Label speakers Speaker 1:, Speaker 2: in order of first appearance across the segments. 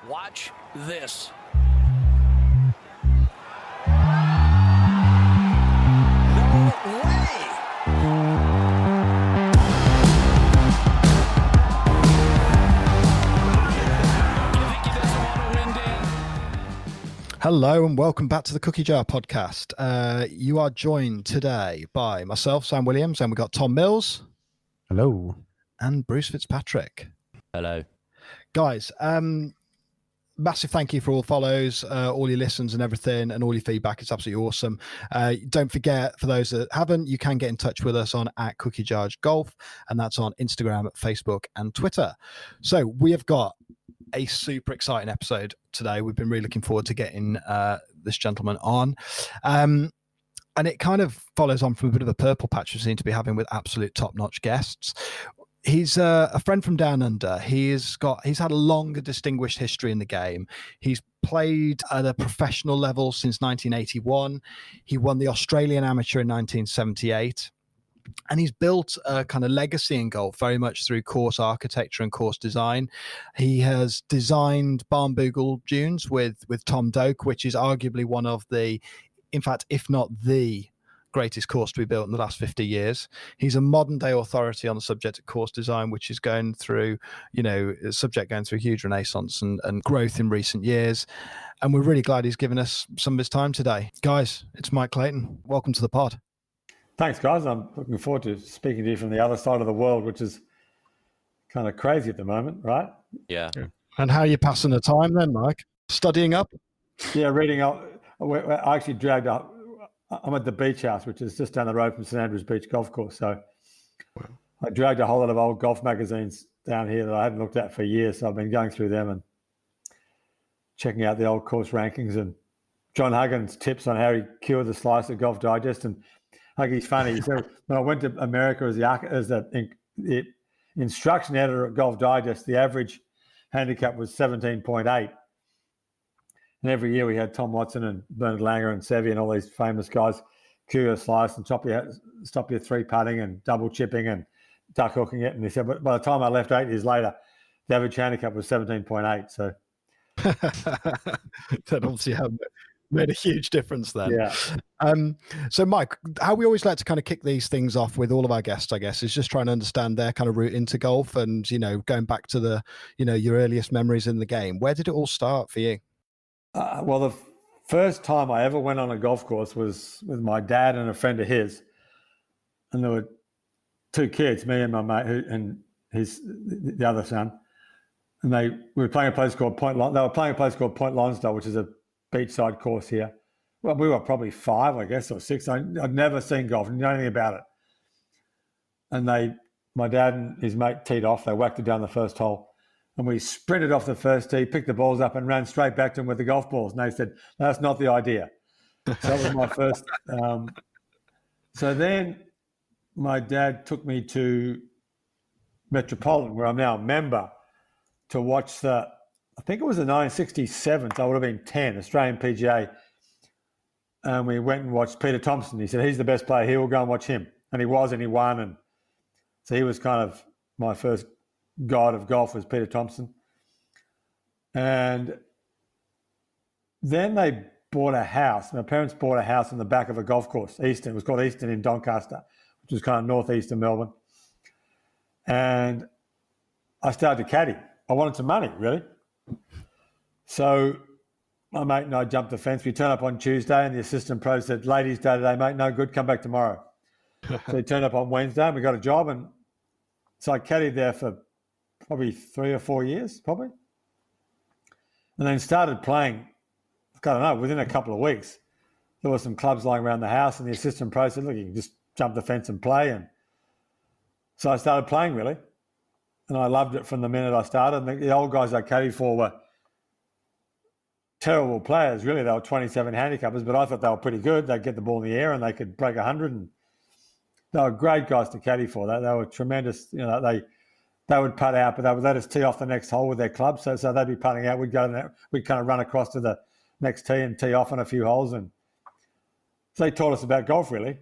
Speaker 1: Watch this. No way!
Speaker 2: Hello and welcome back to the Cookie Jar podcast. You are joined today by myself, Sam Williams, and we've got Tom Mills.
Speaker 3: Hello.
Speaker 2: And Bruce Fitzpatrick.
Speaker 4: Hello.
Speaker 2: Guys, massive thank you for all the follows, all your listens and everything, and all your feedback. It's absolutely awesome. Don't forget, for those that haven't, you can get in touch with us on @CookieJarGolf, and that's on Instagram, Facebook, and Twitter. So we have got a super exciting episode today. We've been really looking forward to getting this gentleman on. And it kind of follows on from a bit of a purple patch we seem to be having with absolute top-notch guests. He's a friend from down under. He's had a long and distinguished history in the game. He's played at a professional level since 1981. He won the Australian Amateur in 1978. And he's built a kind of legacy in golf very much through course architecture and course design. He has designed Barnbougle Dunes with Tom Doak, which is arguably one of the, in fact, if not the greatest course to be built in the last 50 years. He's a modern day authority on the subject of course design, which is going through, a subject going through a huge renaissance and growth in recent years. And we're really glad he's given us some of his time today. Guys, it's Mike Clayton. Welcome to the pod.
Speaker 3: Thanks, guys. I'm looking forward to speaking to you from the other side of the world, which is kind of crazy at the moment, right?
Speaker 4: Yeah.
Speaker 2: And how are you passing the time then, Mike? Studying up?
Speaker 3: Yeah, reading. I actually dragged up. I'm at the beach house, which is just down the road from St Andrews Beach Golf Course. So I dragged a whole lot of old golf magazines down here that I hadn't looked at for years. So I've been going through them and checking out the old course rankings and John Huggins' tips on how he cured the slice of Golf Digest. And Huggy's funny. He said, when I went to America as the instruction editor at Golf Digest, the average handicap was 17.8. And every year we had Tom Watson and Bernard Langer and Seve and all these famous guys cue your slice and stop your three putting and double chipping and duck hooking it. And he said, but by the time I left 8 years later, the average handicap was 17.8. So
Speaker 2: that obviously made a huge difference then.
Speaker 3: Yeah.
Speaker 2: So Mike, how we always like to kind of kick these things off with all of our guests, I guess, is just trying to understand their kind of route into golf and, going back to the, your earliest memories in the game. Where did it all start for you?
Speaker 3: Well, the first time I ever went on a golf course was with my dad and a friend of his. And there were 2 kids, me and my mate and the other son. And we were playing a place called Point Lonsdale, which is a beachside course here. Well, we were probably 5, I guess, or 6. I'd never seen golf, didn't know anything about it. And my dad and his mate teed off. They whacked it down the first hole. And we sprinted off the first tee, picked the balls up and ran straight back to them with the golf balls. And they said, that's not the idea. So that was my first. So then my dad took me to Metropolitan, where I'm now a member, to watch I think it was the 1967, so I would have been 10, Australian PGA. And we went and watched Peter Thompson. He said, he's the best player here, we'll go and watch him. And he was, and he won. And so he was kind of my first god of golf, was Peter Thompson. And then they bought a house. My parents bought a house in the back of a golf course, Easton. It was called Easton in Doncaster, which was kind of northeast of Melbourne. And I started to caddy. I wanted some money, really. So my mate and I jumped the fence. We turned up on Tuesday and the assistant pro said, ladies' day today, mate, no good, come back tomorrow. So he turned up on Wednesday and we got a job. And so I caddied there for probably 3 or 4 years, probably. And then started playing, I don't know, within a couple of weeks. There were some clubs lying around the house and the assistant pro said, look, you can just jump the fence and play. And so I started playing, really. And I loved it from the minute I started. And the old guys I caddied for were terrible players, really. They were 27 handicappers, but I thought they were pretty good. They'd get the ball in the air and they could break 100. And they were great guys to caddy for. They were tremendous. They would putt out, but they would let us tee off the next hole with their clubs. So they'd be putting out. We'd kind of run across to the next tee and tee off on a few holes. And so they taught us about golf, really.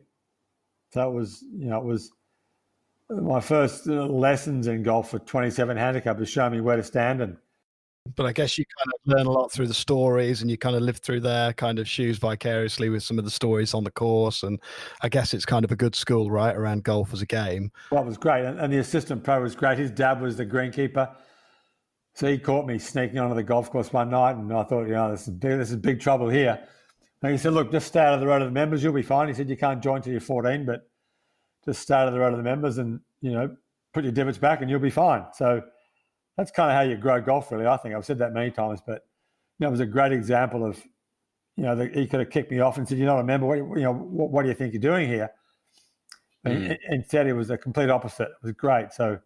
Speaker 3: So it was my first lessons in golf for 27 handicap was showing me where to stand and
Speaker 2: But I guess you kind of learn a lot through the stories, and you kind of live through their kind of shoes vicariously with some of the stories on the course. And I guess it's kind of a good school, right, around golf as a game.
Speaker 3: Well, it was great. And the assistant pro was great. His dad was the greenkeeper. So he caught me sneaking onto the golf course one night, and I thought, this is big trouble here. And he said, look, just stay out of the road of the members, you'll be fine. He said, you can't join till you're 14, but just stay out of the road of the members and, put your divots back and you'll be fine. So that's kind of how you grow golf, really, I think. I've said that many times, but it was a great example of, he could have kicked me off and said, you're not a member, what do you think you're doing here? And instead, it was the complete opposite. It was great. So,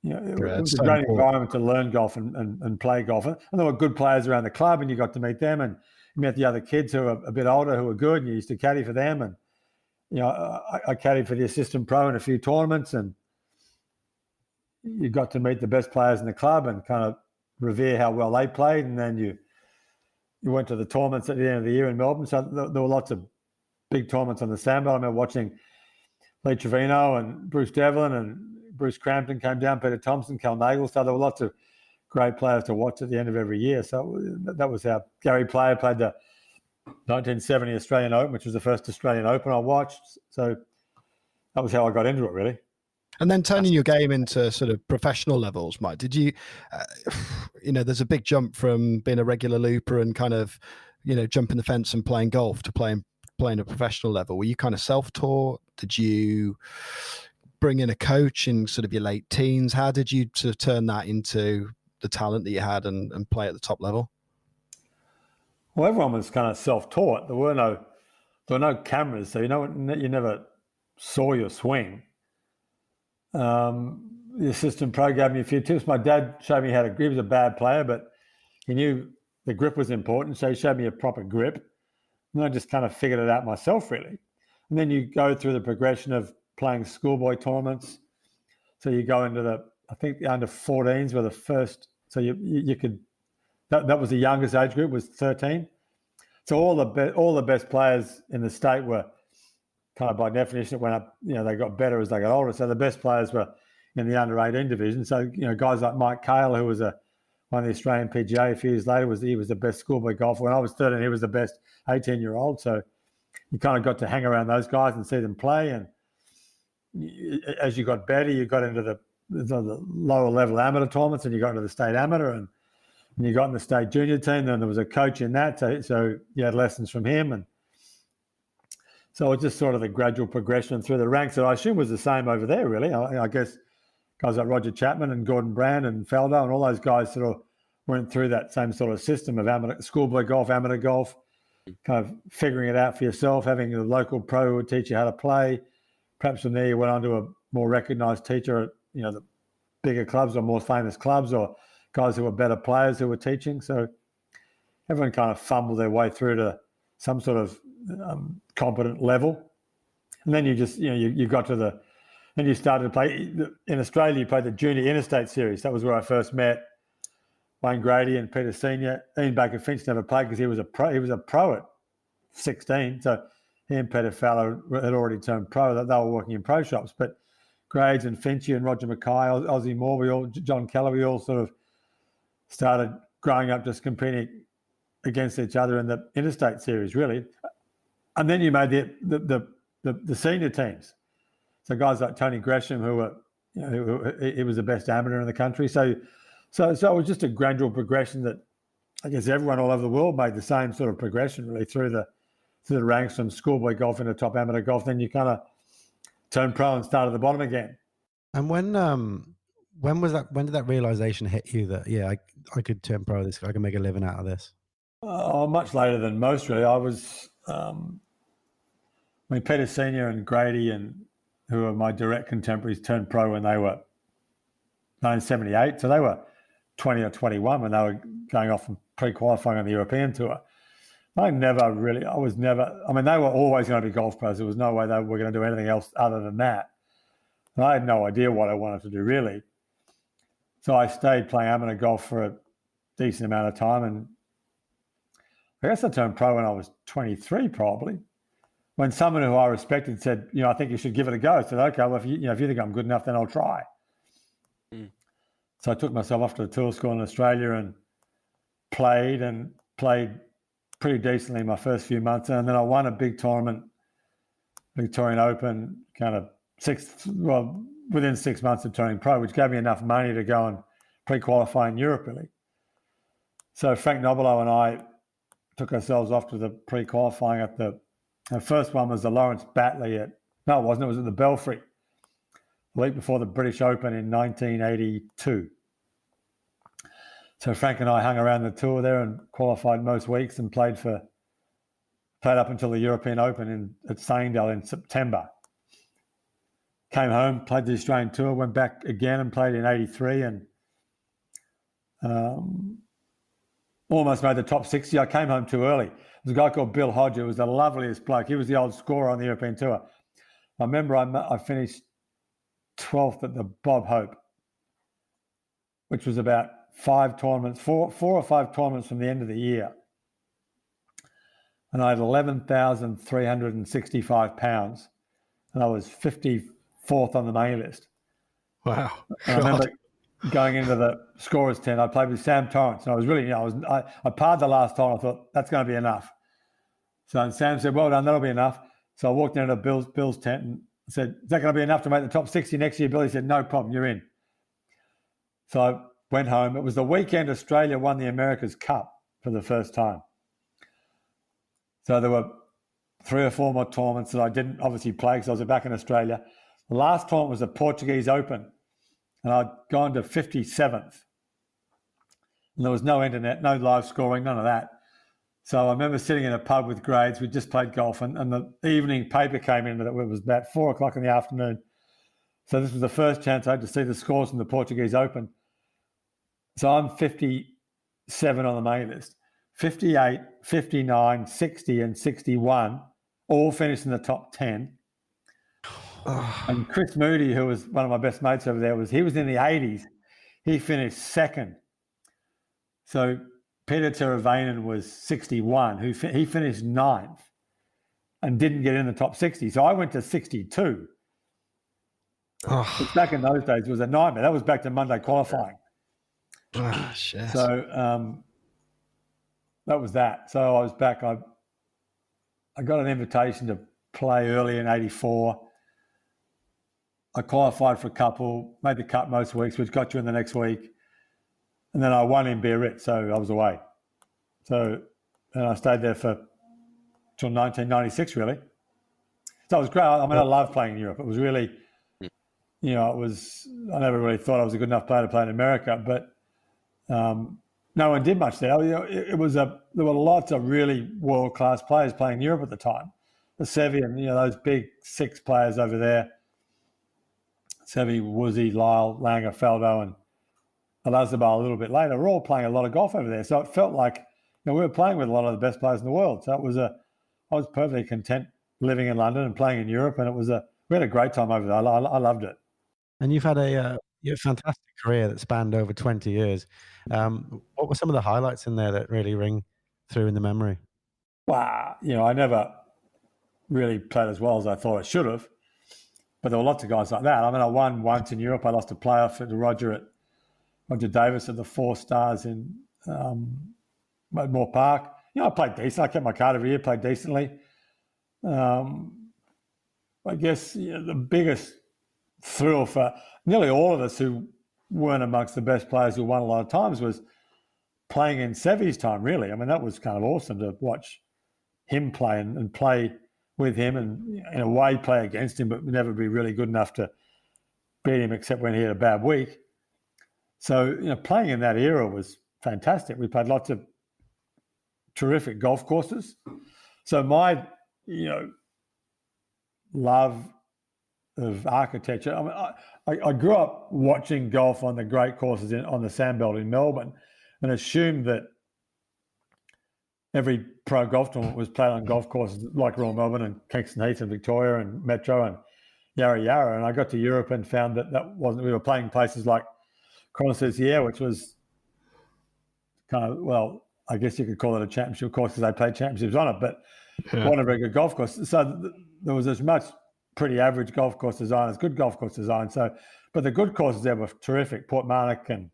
Speaker 3: it was a great environment to learn golf and play golf. And there were good players around the club, and you got to meet them, and you met the other kids who were a bit older who were good, and you used to caddy for them. And, I caddied for the assistant pro in a few tournaments, and you got to meet the best players in the club and kind of revere how well they played. And then you went to the tournaments at the end of the year in Melbourne. So there were lots of big tournaments on the Sandbar. I remember watching Lee Trevino and Bruce Devlin and Bruce Crampton came down, Peter Thompson, Cal Nagel. So there were lots of great players to watch at the end of every year. So that was how Gary Player played the 1970 Australian Open, which was the first Australian Open I watched. So that was how I got into it, really.
Speaker 2: And then turning your game into sort of professional levels, Mike, did you, there's a big jump from being a regular looper and kind of, jumping the fence and playing golf to playing a professional level. Were you kind of self-taught? Did you bring in a coach in sort of your late teens? How did you sort of turn that into the talent that you had and play at the top level?
Speaker 3: Well, everyone was kind of self-taught. There were no cameras, so you never saw your swing. The assistant pro gave me a few tips. My dad showed me how to grip. He was a bad player, but he knew the grip was important, so he showed me a proper grip. And I just kind of figured it out myself, really. And then you go through the progression of playing schoolboy tournaments. So you go into I think the under 14s were the first. So you could, that was the youngest age group, was 13. So all the best players in the state were kind of, by definition, it went up, they got better as they got older. So the best players were in the under 18 division. So, guys like Mike Clayton, who was won the Australian PGA a few years later, he was the best schoolboy golfer. When I was 13, he was the best 18-year-old. So you kind of got to hang around those guys and see them play. And as you got better, you got into the lower level amateur tournaments, and you got into the state amateur, and you got in the state junior team. Then there was a coach in that. So you had lessons from him. And so it's just sort of the gradual progression through the ranks that I assume was the same over there, really. I guess guys like Roger Chapman and Gordon Brand and Faldo and all those guys sort of went through that same sort of system of schoolboy golf, amateur golf, kind of figuring it out for yourself, having a local pro who would teach you how to play. Perhaps from there you went on to a more recognised teacher at, the bigger clubs or more famous clubs, or guys who were better players who were teaching. So everyone kind of fumbled their way through to some sort of competent level. And then you just, you got to then you started to play. In Australia, you played the Junior Interstate Series. That was where I first met Wayne Grady and Peter Senior. Ian Baker Finch never played because he was a pro. He was a pro at 16. So he and Peter Fowler had already turned pro. They were working in pro shops. But Grades and Finchy and Roger Mackay, Ozzie Moore, John Keller, we all sort of started growing up just competing against each other in the Interstate Series, really. And then you made the senior teams. So guys like Tony Gresham, who were, he was the best amateur in the country. So it was just a gradual progression that I guess everyone all over the world made the same sort of progression, really, through the ranks from schoolboy golf into top amateur golf. Then you kind of turned pro and started at the bottom again.
Speaker 4: And when was that? When did that realization hit you that I could turn pro? I can make a living out of this?
Speaker 3: Much later than most, really. I was, Peter Senior and Grady, and who were my direct contemporaries, turned pro when they were 1978. So they were 20 or 21 when they were going off and pre-qualifying on the European Tour. They were always going to be golf pros. There was no way they were going to do anything else other than that. And I had no idea what I wanted to do, really. So I stayed playing amateur golf for a decent amount of time. And I guess I turned pro when I was 23, probably. When someone who I respected said, I think you should give it a go. I said, okay, well, if you think I'm good enough, then I'll try. So I took myself off to the tour school in Australia and played pretty decently my first few months. And then I won a big tournament, Victorian Open, kind of within 6 months of turning pro, which gave me enough money to go and pre-qualify in Europe, really. So Frank Nobilo and I took ourselves off to the pre-qualifying at the first one was the Lawrence Batley it wasn't, it was at the Belfry, the week before the British Open in 1982. So Frank and I hung around the tour there and qualified most weeks and played up until the European Open at Sanedale in September. Came home, played the Australian tour, went back again and played in 83 and almost made the top 60. I came home too early. There was a guy called Bill Hodge, who was the loveliest bloke. He was the old scorer on the European tour. I remember I finished 12th at the Bob Hope, which was about 4 or 5 tournaments from the end of the year. And I had 11,365 pounds, and I was 54th on the main list.
Speaker 2: Wow.
Speaker 3: I remember going into the scorer's tent. I played with Sam Torrance, and I was really, I parred the last time. I thought, that's going to be enough. So Sam said, well done, that'll be enough. So I walked into Bill's tent and said, is that going to be enough to make the top 60 next year? Billy said, no problem, you're in. So I went home. It was the weekend Australia won the America's Cup for the first time. So there were 3 or 4 more tournaments that I didn't obviously play because I was back in Australia. The last tournament was the Portuguese Open, and I'd gone to 57th. And there was no internet, no live scoring, none of that. So I remember sitting in a pub with grades. We just played golf, and the evening paper came in that it was about 4 o'clock in the afternoon. So this was the first chance I had to see the scores from the Portuguese Open. So I'm 57 on the main list. 58, 59, 60, and 61 all finished in the top 10. And Chris Moody, who was one of my best mates over there, he was in the 80s. He finished second. So Peter Teravainen was 61, he finished 9th and didn't get in the top 60. So I went to 62. Which back in those days was a nightmare. That was back to Monday qualifying.
Speaker 2: Oh, shit.
Speaker 3: So that was that. So I was back. I got an invitation to play early in 84. I qualified for a couple, made the cut most weeks, which got you in the next week. And then I won in Biarritz, so I was away. So and I stayed there till 1996, really. So it was great. I mean, I loved playing in Europe. It was really, I never really thought I was a good enough player to play in America, but no one did much there. There were lots of really world-class players playing in Europe at the time. The Seve and, those big 6 players over there, Seve, Woodsy, Lyle, Langer, Faldo, and Elazabal a little bit later, were all playing a lot of golf over there. So it felt like we were playing with a lot of the best players in the world. So I was perfectly content living in London and playing in Europe, and we had a great time over there. I loved it.
Speaker 4: And you've had a fantastic career that spanned over 20 years. What were some of the highlights in there that really ring through in the memory?
Speaker 3: Well, I never really played as well as I thought I should have, but there were lots of guys like that. I mean, I won once in Europe. I lost a playoff to Roger Davis at the 4 Stars in Moore Park. I played decent. I kept my card every year, played decently. I guess the biggest thrill for nearly all of us who weren't amongst the best players who won a lot of times was playing in Seve's time, really. I mean, that was kind of awesome to watch him play and play with him and, in a way, play against him, but never be really good enough to beat him except when he had a bad week. So, playing in that era was fantastic. We played lots of terrific golf courses. So my, love of architecture. I mean, I grew up watching golf on the great courses on the Sandbelt in Melbourne and assumed that every pro golf tournament was played on golf courses like Royal Melbourne and Kingston Heath and Victoria and Metro and Yarra Yarra. And I got to Europe and found that wasn't, we were playing places like Croix-Cessière, which was kind of, well, I guess you could call it a championship course because they played championships on it, but wasn't a very good golf course. So there was as much pretty average golf course design. It's good golf course design. So, but the good courses there were terrific. Portmarnock and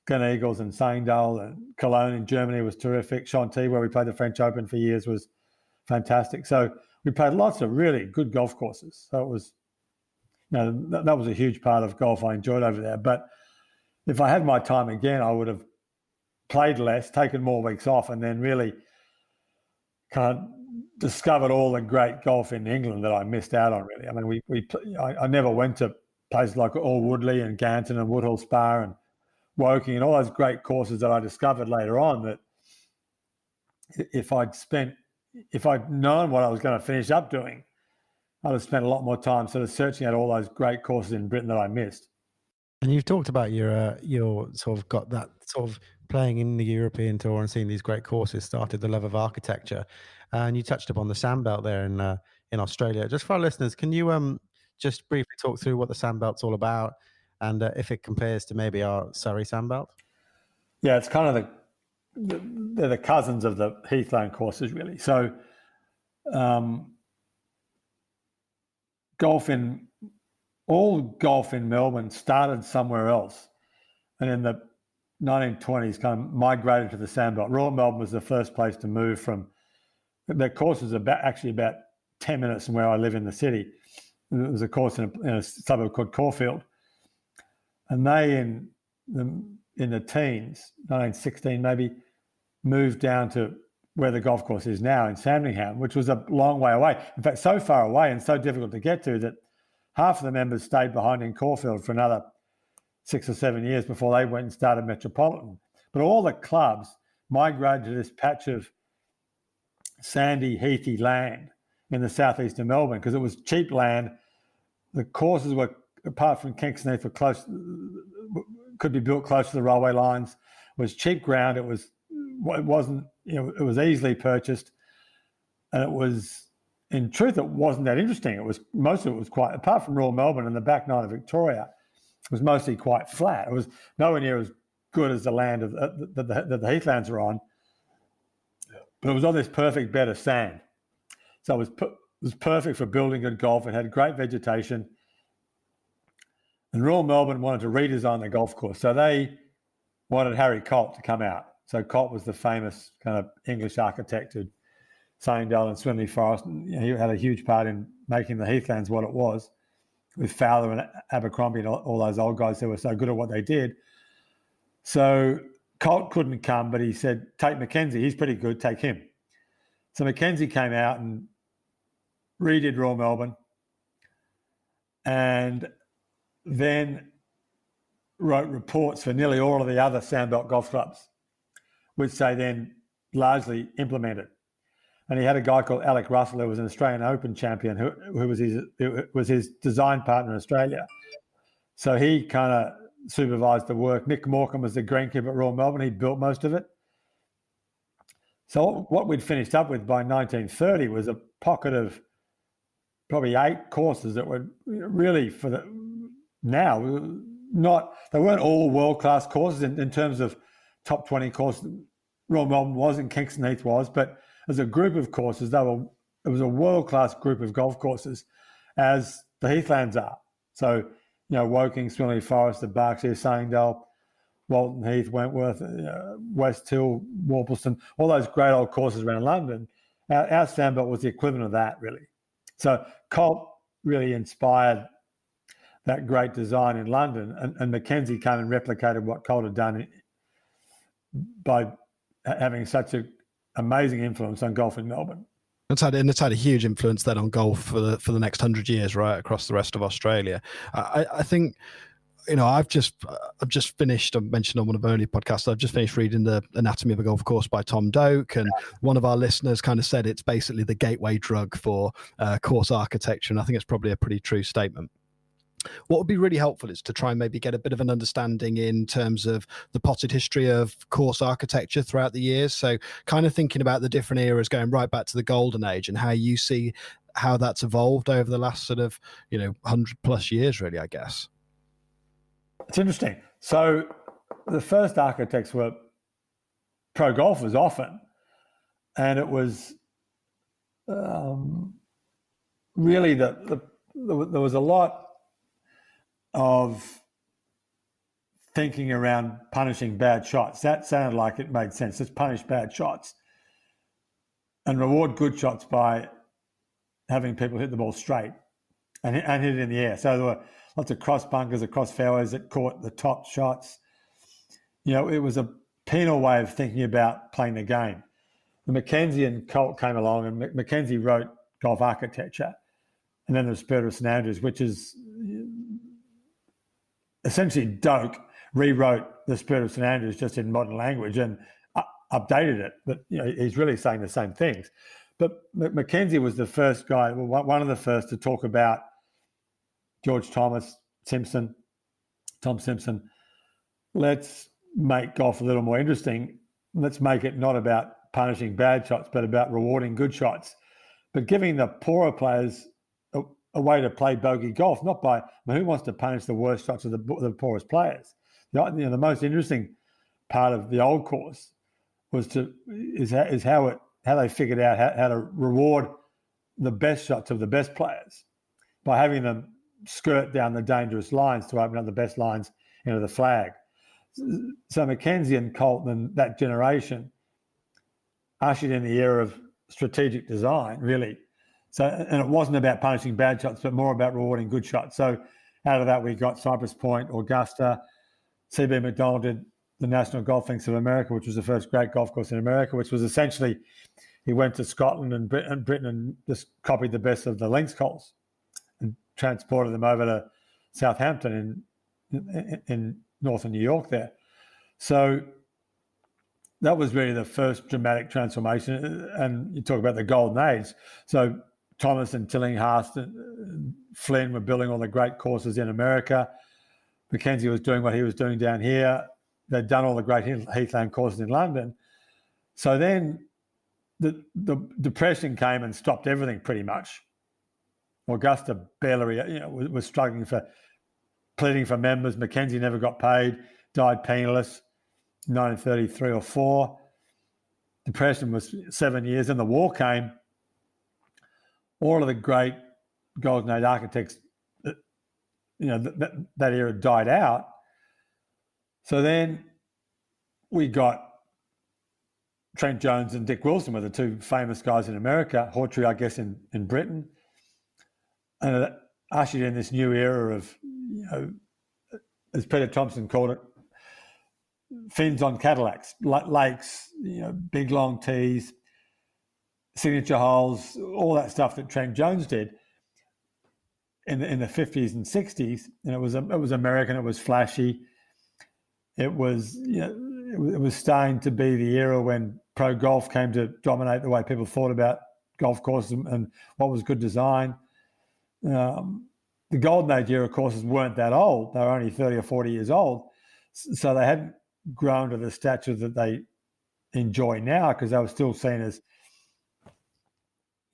Speaker 3: Gleneagles and Saindal and Cologne in Germany was terrific. Chantilly, where we played the French Open for years, was fantastic. So we played lots of really good golf courses. So it was, that was a huge part of golf I enjoyed over there. But if I had my time again, I would have played less, taken more weeks off, and then really kind of discovered all the great golf in England that I missed out on, really. I mean, I never went to places like All Woodley and Ganton and Woodhall Spa and Woking and all those great courses that I discovered later on, that if I'd known what I was going to finish up doing, I'd have spent a lot more time sort of searching out all those great courses in Britain that I missed.
Speaker 4: And you've talked about your sort of got that sort of playing in the European tour and seeing these great courses started the love of architecture, and you touched upon the Sandbelt there in Australia. Just for our listeners, can you just briefly talk through what the Sandbelt's all about, and if it compares to maybe our Surrey Sandbelt?
Speaker 3: Yeah, it's kind of they're the cousins of the Heathland courses, really. So all golf in Melbourne started somewhere else, and in the 1920s kind of migrated to the Sandbelt. Royal Melbourne was the first place to move from. The course was actually about 10 minutes from where I live in the city. It was a course in a suburb called Caulfield, and they in the teens, 1916 maybe, moved down to where the golf course is now in Sandringham, which was a long way away. In fact, so far away and so difficult to get to that half of the members stayed behind in Caulfield for another 6 or 7 years before they went and started Metropolitan. But all the clubs migrated to this patch of sandy, heathy land in the southeast of Melbourne because it was cheap land. The courses were, apart from Kingston Heath, could be built close to the railway lines. It was cheap ground. It wasn't, it was easily purchased, and it was, in truth, it wasn't that interesting. It was, most of it was quite, apart from Royal Melbourne and the back nine of Victoria, it was mostly quite flat. It was nowhere near as good as the land of that the Heathlands are on, but it was on this perfect bed of sand. So it was perfect for building good golf. It had great vegetation. And Royal Melbourne wanted to redesign the golf course. So they wanted Harry Colt to come out. So Colt was the famous kind of English architect who'd Saindal and Swinley Forest. And, he had a huge part in making the Heathlands what it was, with Fowler and Abercrombie and all those old guys who were so good at what they did. So Colt couldn't come, but he said, take Mackenzie. He's pretty good. Take him. So Mackenzie came out and redid Royal Melbourne, and then wrote reports for nearly all of the other Sandbelt golf clubs, which they then largely implemented. And he had a guy called Alec Russell, who was an Australian Open champion, who was his design partner in Australia. So he kind of supervised the work. Nick Morecambe was the greenkeeper at Royal Melbourne. He built most of it. So what we'd finished up with by 1930 was a pocket of probably 8 courses that were really, for the now, they weren't all world-class courses in terms of top 20 courses. Royal Melbourne was and Kingston Heath was, but as a group of courses, it was a world-class group of golf courses, as the Heathlands are. So, Woking, Swinley Forest, the Berkshire, Saindal, Walton Heath, Wentworth, West Hill, Worplesdon, all those great old courses around London. Our Sandbelt was the equivalent of that, really. So Colt really inspired that great design in London, and Mackenzie came and replicated what Colt had done by having such an amazing influence on golf in Melbourne.
Speaker 2: It's had a huge influence then on golf for the next 100 years, right, across the rest of Australia. I think, I've just finished, I mentioned on one of the earlier podcasts, I've just finished reading The Anatomy of a Golf Course by Tom Doak, and one of our listeners kind of said it's basically the gateway drug for course architecture, and I think it's probably a pretty true statement. What would be really helpful is to try and maybe get a bit of an understanding in terms of the potted history of course architecture throughout the years. So kind of thinking about the different eras going right back to the golden age and how you see how that's evolved over the last sort of, 100 plus years, really, I guess.
Speaker 3: It's interesting. So the first architects were pro golfers often, and it was really the there was a lot of thinking around punishing bad shots. That sounded like it made sense. Let's punish bad shots and reward good shots by having people hit the ball straight and hit it in the air. So there were lots of cross bunkers across fairways that caught the top shots. It was a penal way of thinking about playing the game. The Mackenzie and Colt came along, and Mackenzie wrote Golf Architecture, and then the Spirit of St Andrews, which is essentially Doak rewrote the Spirit of St Andrews just in modern language and updated it. But he's really saying the same things. But Mackenzie was the first guy, one of the first to talk about George Tom Simpson. Let's make golf a little more interesting. Let's make it not about punishing bad shots, but about rewarding good shots. But giving the poorer players a way to play bogey golf, not by who wants to punish the worst shots of the poorest players. The most interesting part of the old course is how they figured out how to reward the best shots of the best players by having them skirt down the dangerous lines to open up the best lines into the flag. So Mackenzie and Colton and that generation ushered in the era of strategic design, really. So, and it wasn't about punishing bad shots, but more about rewarding good shots. So out of that, we got Cypress Point, Augusta. C.B. McDonald did the National Golf Links of America, which was the first great golf course in America, which was essentially, he went to Scotland and Britain and just copied the best of the links holes and transported them over to Southampton in northern New York there. So that was really the first dramatic transformation. And you talk about the golden age. So Thomas and Tillinghast and Flynn were building all the great courses in America. Mackenzie was doing what he was doing down here. They'd done all the great Heathland courses in London. So then the Depression came and stopped everything pretty much. Augusta barely, was struggling pleading for members. Mackenzie never got paid, died penniless in 1933 or 4. Depression was 7 years, and the war came. All of the great Golden Age architects, that era died out. So then we got Trent Jones and Dick Wilson were the two famous guys in America, Hawtrey, I guess, in Britain. And it ushered in this new era of, as Peter Thompson called it, fins on Cadillacs, lakes, big long tees, signature holes, all that stuff that Trent Jones did in the 50s and 60s. And it was American, it was flashy. It was, it was starting to be the era when pro golf came to dominate the way people thought about golf courses and what was good design. The Golden Age era courses weren't that old. They were only 30 or 40 years old. So they hadn't grown to the stature that they enjoy now because they were still seen as,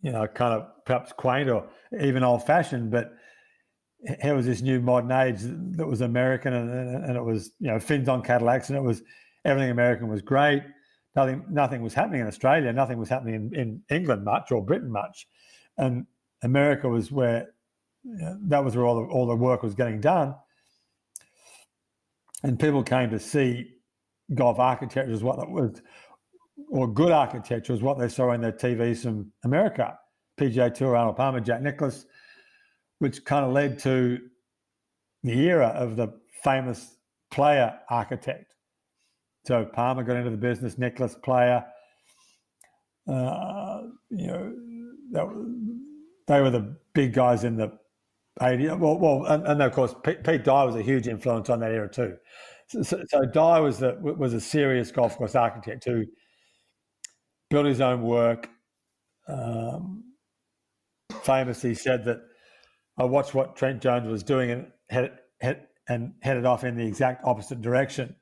Speaker 3: kind of perhaps quaint or even old-fashioned. But here was this new modern age that was American and it was, fins on Cadillacs, and it was everything American was great. Nothing was happening in Australia. Nothing was happening in England much or Britain much. And America was where, that was where all the work was getting done. And people came to see golf architecture as what it was, or good architecture was what they saw in their TVs from America. PGA Tour, Arnold Palmer, Jack Nicklaus, which kind of led to the era of the famous player architect. So Palmer got into the business, Nicklaus player. They were the big guys in the 80s. Well, and of course, Pete Dye was a huge influence on that era too. So Dye was a serious golf course architect who built his own work. Famously said that I watched what Trent Jones was doing and headed off in the exact opposite direction.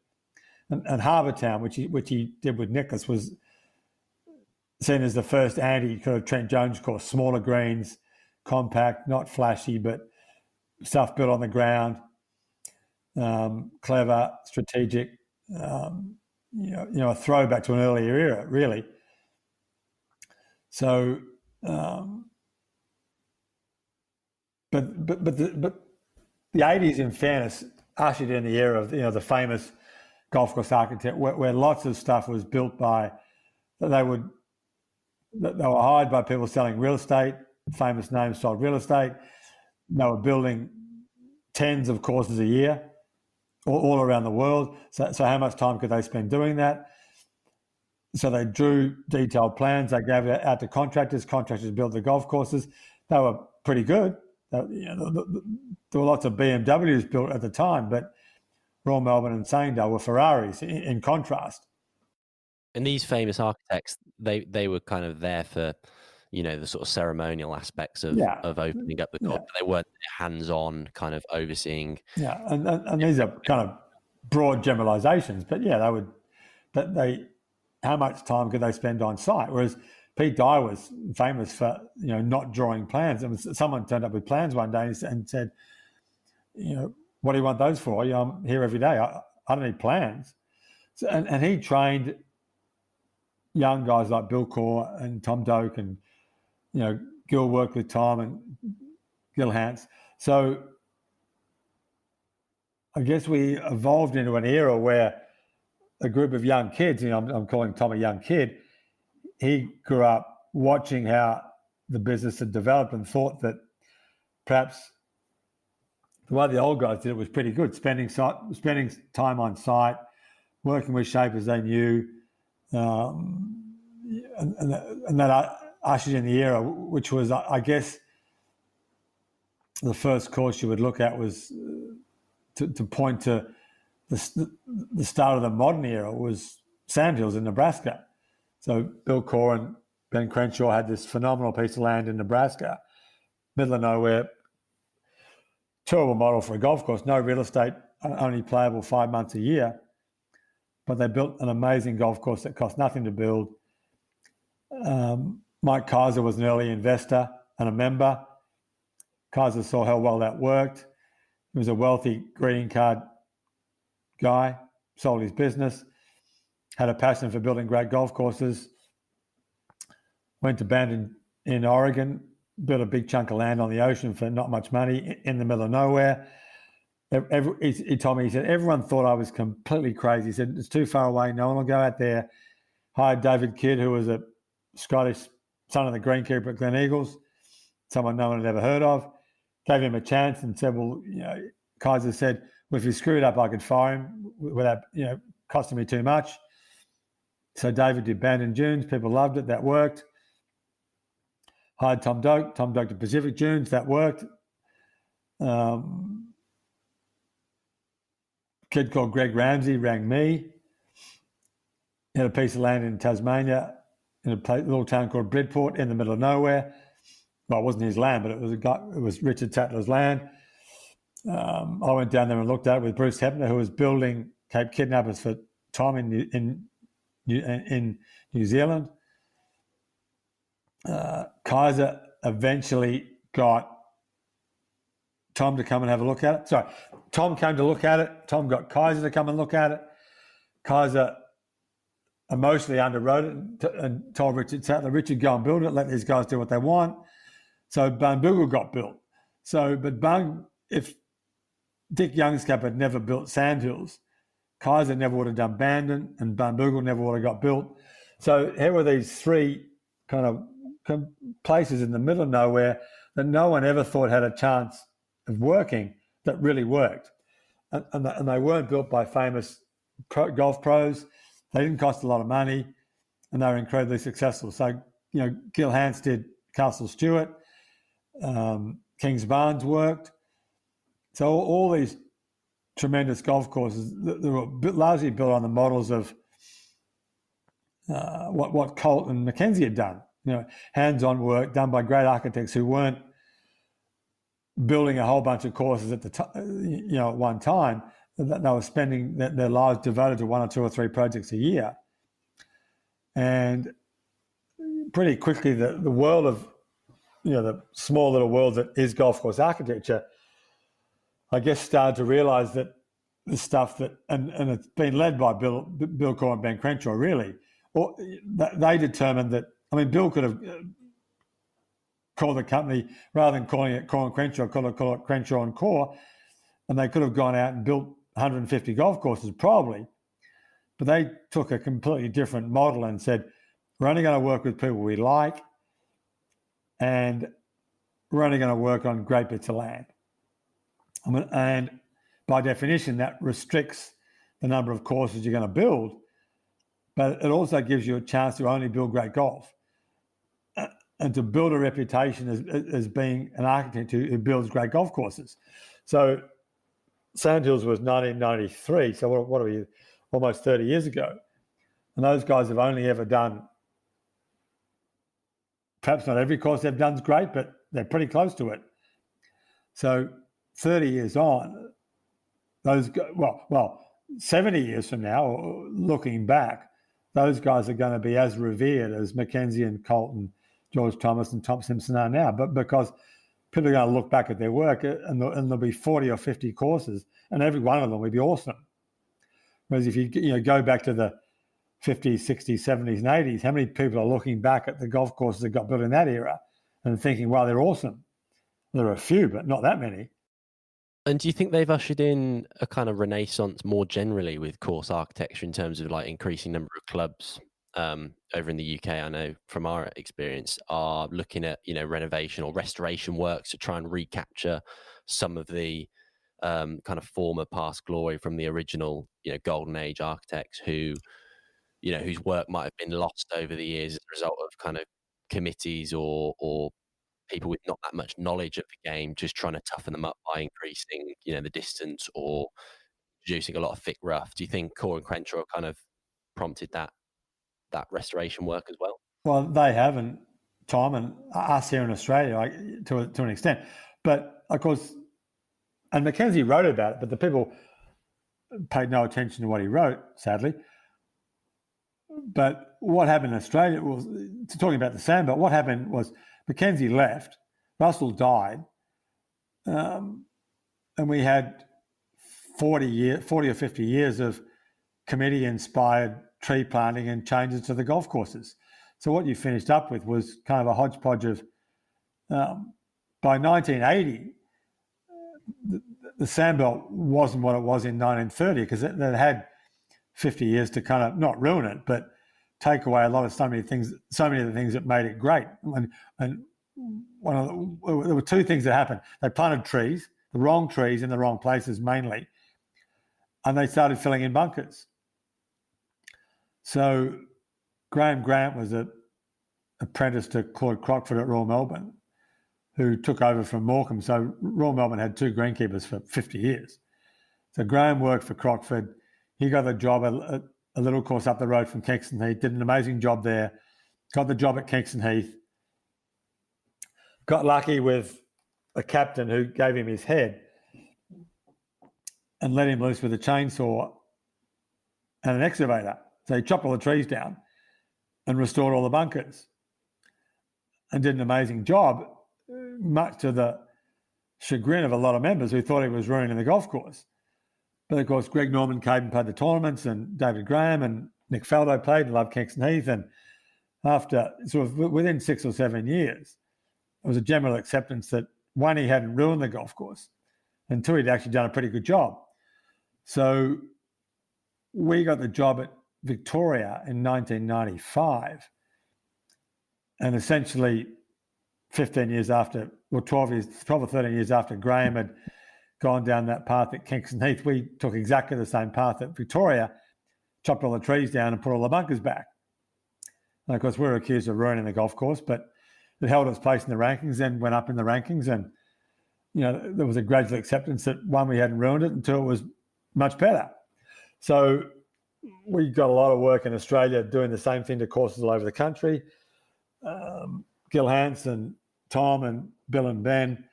Speaker 3: And Harbour Town, which he did with Nicklaus, was seen as the first anti-Trent Jones course. Smaller greens, compact, not flashy, but stuff built on the ground, clever, strategic. A throwback to an earlier era, really. So the 80s, in fairness, ushered in the era of the famous golf course architect, where lots of stuff was built by they were hired by people selling real estate. Famous names sold real estate. They were building tens of courses a year, all around the world. So how much time could they spend doing that? So they drew detailed plans. They gave it out to contractors. Contractors built the golf courses. They were pretty good. There were lots of BMWs built at the time, but Royal Melbourne and Sangendale were Ferraris in contrast.
Speaker 5: And these famous architects, they were kind of there for, the sort of ceremonial aspects of opening up the course.
Speaker 3: Yeah.
Speaker 5: They weren't hands-on kind of overseeing.
Speaker 3: Yeah, and these are kind of broad generalizations, but yeah, how much time could they spend on site? Whereas Pete Dye was famous for not drawing plans. Someone turned up with plans one day and said, what do you want those for? I'm here every day. I don't need plans. So, and he trained young guys like Bill Corr and Tom Doak, and Gil worked with Tom and Gil Hance. So I guess we evolved into an era where a group of young kids, I'm calling Tom a young kid, he grew up watching how the business had developed and thought that perhaps the way the old guys did it was pretty good, spending time on site, working with shapers they knew, and that ushered in the era, which was, I guess, the first course you would look at was to point to the start of the modern era was Sandhills in Nebraska. So Bill Corr and Ben Crenshaw had this phenomenal piece of land in Nebraska, middle of nowhere, terrible model for a golf course, no real estate, only playable 5 months a year. But they built an amazing golf course that cost nothing to build. Mike Kaiser was an early investor and a member. Kaiser saw how well that worked. He was a wealthy greeting card guy, sold his business, had a passion for building great golf courses, went to Bandon in Oregon, built a big chunk of land on the ocean for not much money in the middle of nowhere. He told me, he said, everyone thought I was completely crazy. He said, it's too far away. No one will go out there. Hired David Kidd, who was a Scottish son of the greenkeeper at Glen Eagles, someone no one had ever heard of, gave him a chance and said, well, Kaiser said, well, if you screw it up, I could fire him without, costing me too much. So David did Barnbougle Dunes. People loved it. That worked. Hired Tom Doak to Pacific Dunes. That worked. Kid called Greg Ramsey rang me. He had a piece of land in Tasmania in a little town called Bridport in the middle of nowhere. Well, it wasn't his land, but it was Richard Tatler's land. I went down there and looked at it with Bruce Hepner, who was building Cape Kidnappers for Tom in New Zealand. Kaiser eventually got Tom to come and have a look at it. Sorry, Tom came to look at it. Tom got Kaiser to come and look at it. Kaiser emotionally underwrote it and told Richard Tatler, Richard, go and build it. Let these guys do what they want. So Barnbougle got built. If Dick Youngscap had never built Sandhills, Kaiser never would have done Bandon, and Barnbougle never would have got built. So here were these three kind of places in the middle of nowhere that no one ever thought had a chance of working that really worked. And they weren't built by famous golf pros. They didn't cost a lot of money, and they were incredibly successful. So, Gil Hance did Castle Stewart. Kings Barnes worked. So all these tremendous golf courses, they were largely built on the models of what Colt and Mackenzie had done. Hands-on work done by great architects who weren't building a whole bunch of courses at at one time. They were spending their lives devoted to one or two or three projects a year. And pretty quickly, the world of, the small little world that is golf course architecture, I guess, started to realize that the stuff that, and it's been led by Bill Corr and Ben Crenshaw, really, or they determined that, Bill could have call the company, rather than calling it Core and Crenshaw, call it Crenshaw and Core, and they could have gone out and built 150 golf courses probably, but they took a completely different model and said, we're only going to work with people we like, and we're only going to work on great bits of land. And by definition, that restricts the number of courses you're going to build, but it also gives you a chance to only build great golf and to build a reputation as being an architect who builds great golf courses. So Sandhills was 1993, so what are we, almost 30 years ago. And those guys have only ever done, perhaps not every course they've done is great, but they're pretty close to it. So 30 years on, 70 years from now, looking back, those guys are going to be as revered as Mackenzie and Colton, George Thomas and Tom Simpson are now. But because people are going to look back at their work and there'll be 40 or 50 courses, and every one of them will be awesome. Whereas if you go back to the 50s, 60s, 70s, and 80s, how many people are looking back at the golf courses that got built in that era and thinking, wow, they're awesome? There are a few, but not that many.
Speaker 5: And do you think they've ushered in a kind of renaissance more generally with course architecture in terms of like increasing number of clubs over in the UK? I know from our experience are looking at, renovation or restoration works to try and recapture some of the kind of former past glory from the original, golden age architects who, whose work might have been lost over the years as a result of kind of committees or people with not that much knowledge of the game, just trying to toughen them up by increasing, the distance or introducing a lot of thick rough. Do you think Core and Crenshaw kind of prompted that restoration work as well?
Speaker 3: Well, they haven't, Tom, and us here in Australia, to an extent. But of course, and Mackenzie wrote about it, but the people paid no attention to what he wrote, sadly. But what happened in Australia was, talking about the Sandbelt, what happened was Mackenzie left, Russell died, and we had 40 or 50 years of committee-inspired tree planting and changes to the golf courses. So what you finished up with was kind of a hodgepodge of, by 1980, the Sandbelt wasn't what it was in 1930 because it had 50 years to kind of not ruin it, but take away a lot of so many of the things that made it great. And there were two things that happened. They planted trees, the wrong trees in the wrong places mainly, and they started filling in bunkers. So Graham Grant was an apprentice to Claude Crockford at Royal Melbourne, who took over from Morecambe. So Royal Melbourne had two greenkeepers for 50 years. So Graham worked for Crockford. He got the job at a little course up the road from Kingston Heath, did an amazing job there, got the job at Kingston Heath, got lucky with a captain who gave him his head and let him loose with a chainsaw and an excavator. So he chopped all the trees down and restored all the bunkers and did an amazing job, much to the chagrin of a lot of members who thought he was ruining the golf course. But of course, Greg Norman came and played the tournaments, and David Graham and Nick Faldo played and loved Kingston Heath. And after sort of within 6 or 7 years, there was a general acceptance that one, he hadn't ruined the golf course, and two, he'd actually done a pretty good job. So we got the job at Victoria in 1995, and essentially 15 years after, or 12 or 13 years after Graham had gone down that path at Kingston Heath, we took exactly the same path at Victoria, chopped all the trees down and put all the bunkers back. And of course, we were accused of ruining the golf course, but it held its place in the rankings and went up in the rankings. And, there was a gradual acceptance that one, we hadn't ruined it, and two, it was much better. So we got a lot of work in Australia doing the same thing to courses all over the country. Gil Hansen, Tom and Bill and Ben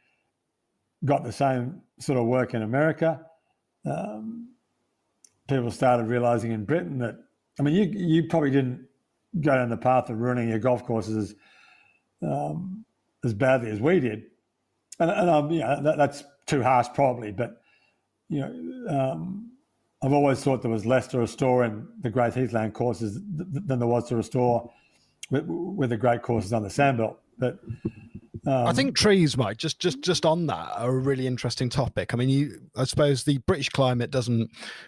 Speaker 3: got the same sort of work in America. People started realising in Britain that, you probably didn't go down the path of ruining your golf courses as badly as we did. And that's too harsh probably, but, I've always thought there was less to restore in the great Heathland courses than there was to restore with the great courses on the Sandbelt. But
Speaker 2: I think trees, Mike, just on that, are a really interesting topic. I mean, I suppose the British climate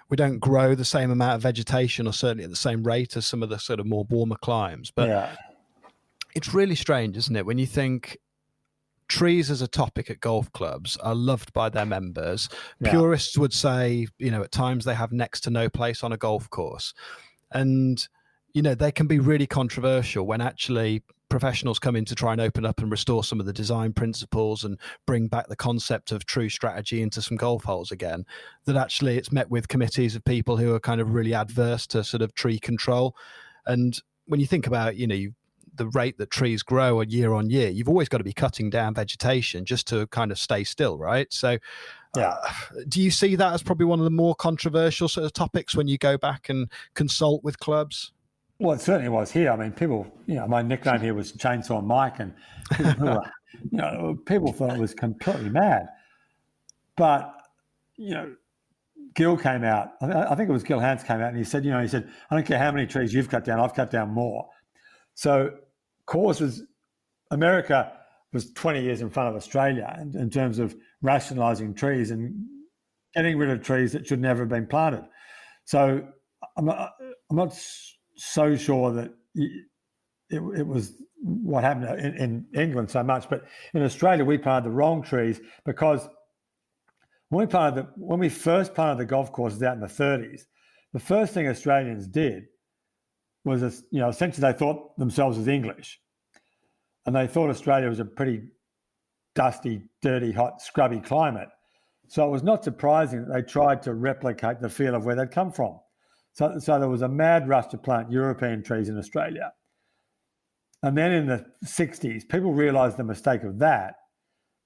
Speaker 2: we don't grow the same amount of vegetation, or certainly at the same rate as some of the sort of more warmer climes. But it's really strange, isn't it, when you think trees as a topic at golf clubs are loved by their members. Purists would say, at times they have next to no place on a golf course. And, they can be really controversial when actually professionals come in to try and open up and restore some of the design principles and bring back the concept of true strategy into some golf holes again, that actually it's met with committees of people who are kind of really adverse to sort of tree control. And when you think about, the rate that trees grow year on year, you've always got to be cutting down vegetation just to kind of stay still, right? So do you see that as probably one of the more controversial sort of topics when you go back and consult with clubs?
Speaker 3: Well, it certainly was here. I mean, people, my nickname here was Chainsaw Mike, and people thought it was completely mad. But, Gil came out, I think it was Gil Hans came out, and he said, I don't care how many trees you've cut down, I've cut down more. So America was 20 years in front of Australia in terms of rationalising trees and getting rid of trees that should never have been planted. So I'm not so sure that it was what happened in England so much, but in Australia we planted the wrong trees, because when we first planted the golf courses out in the 30s, the first thing Australians did was, essentially they thought themselves as English, and they thought Australia was a pretty dusty, dirty, hot, scrubby climate. So it was not surprising that they tried to replicate the feel of where they'd come from. So there was a mad rush to plant European trees in Australia. And then in the 60s, people realised the mistake of that,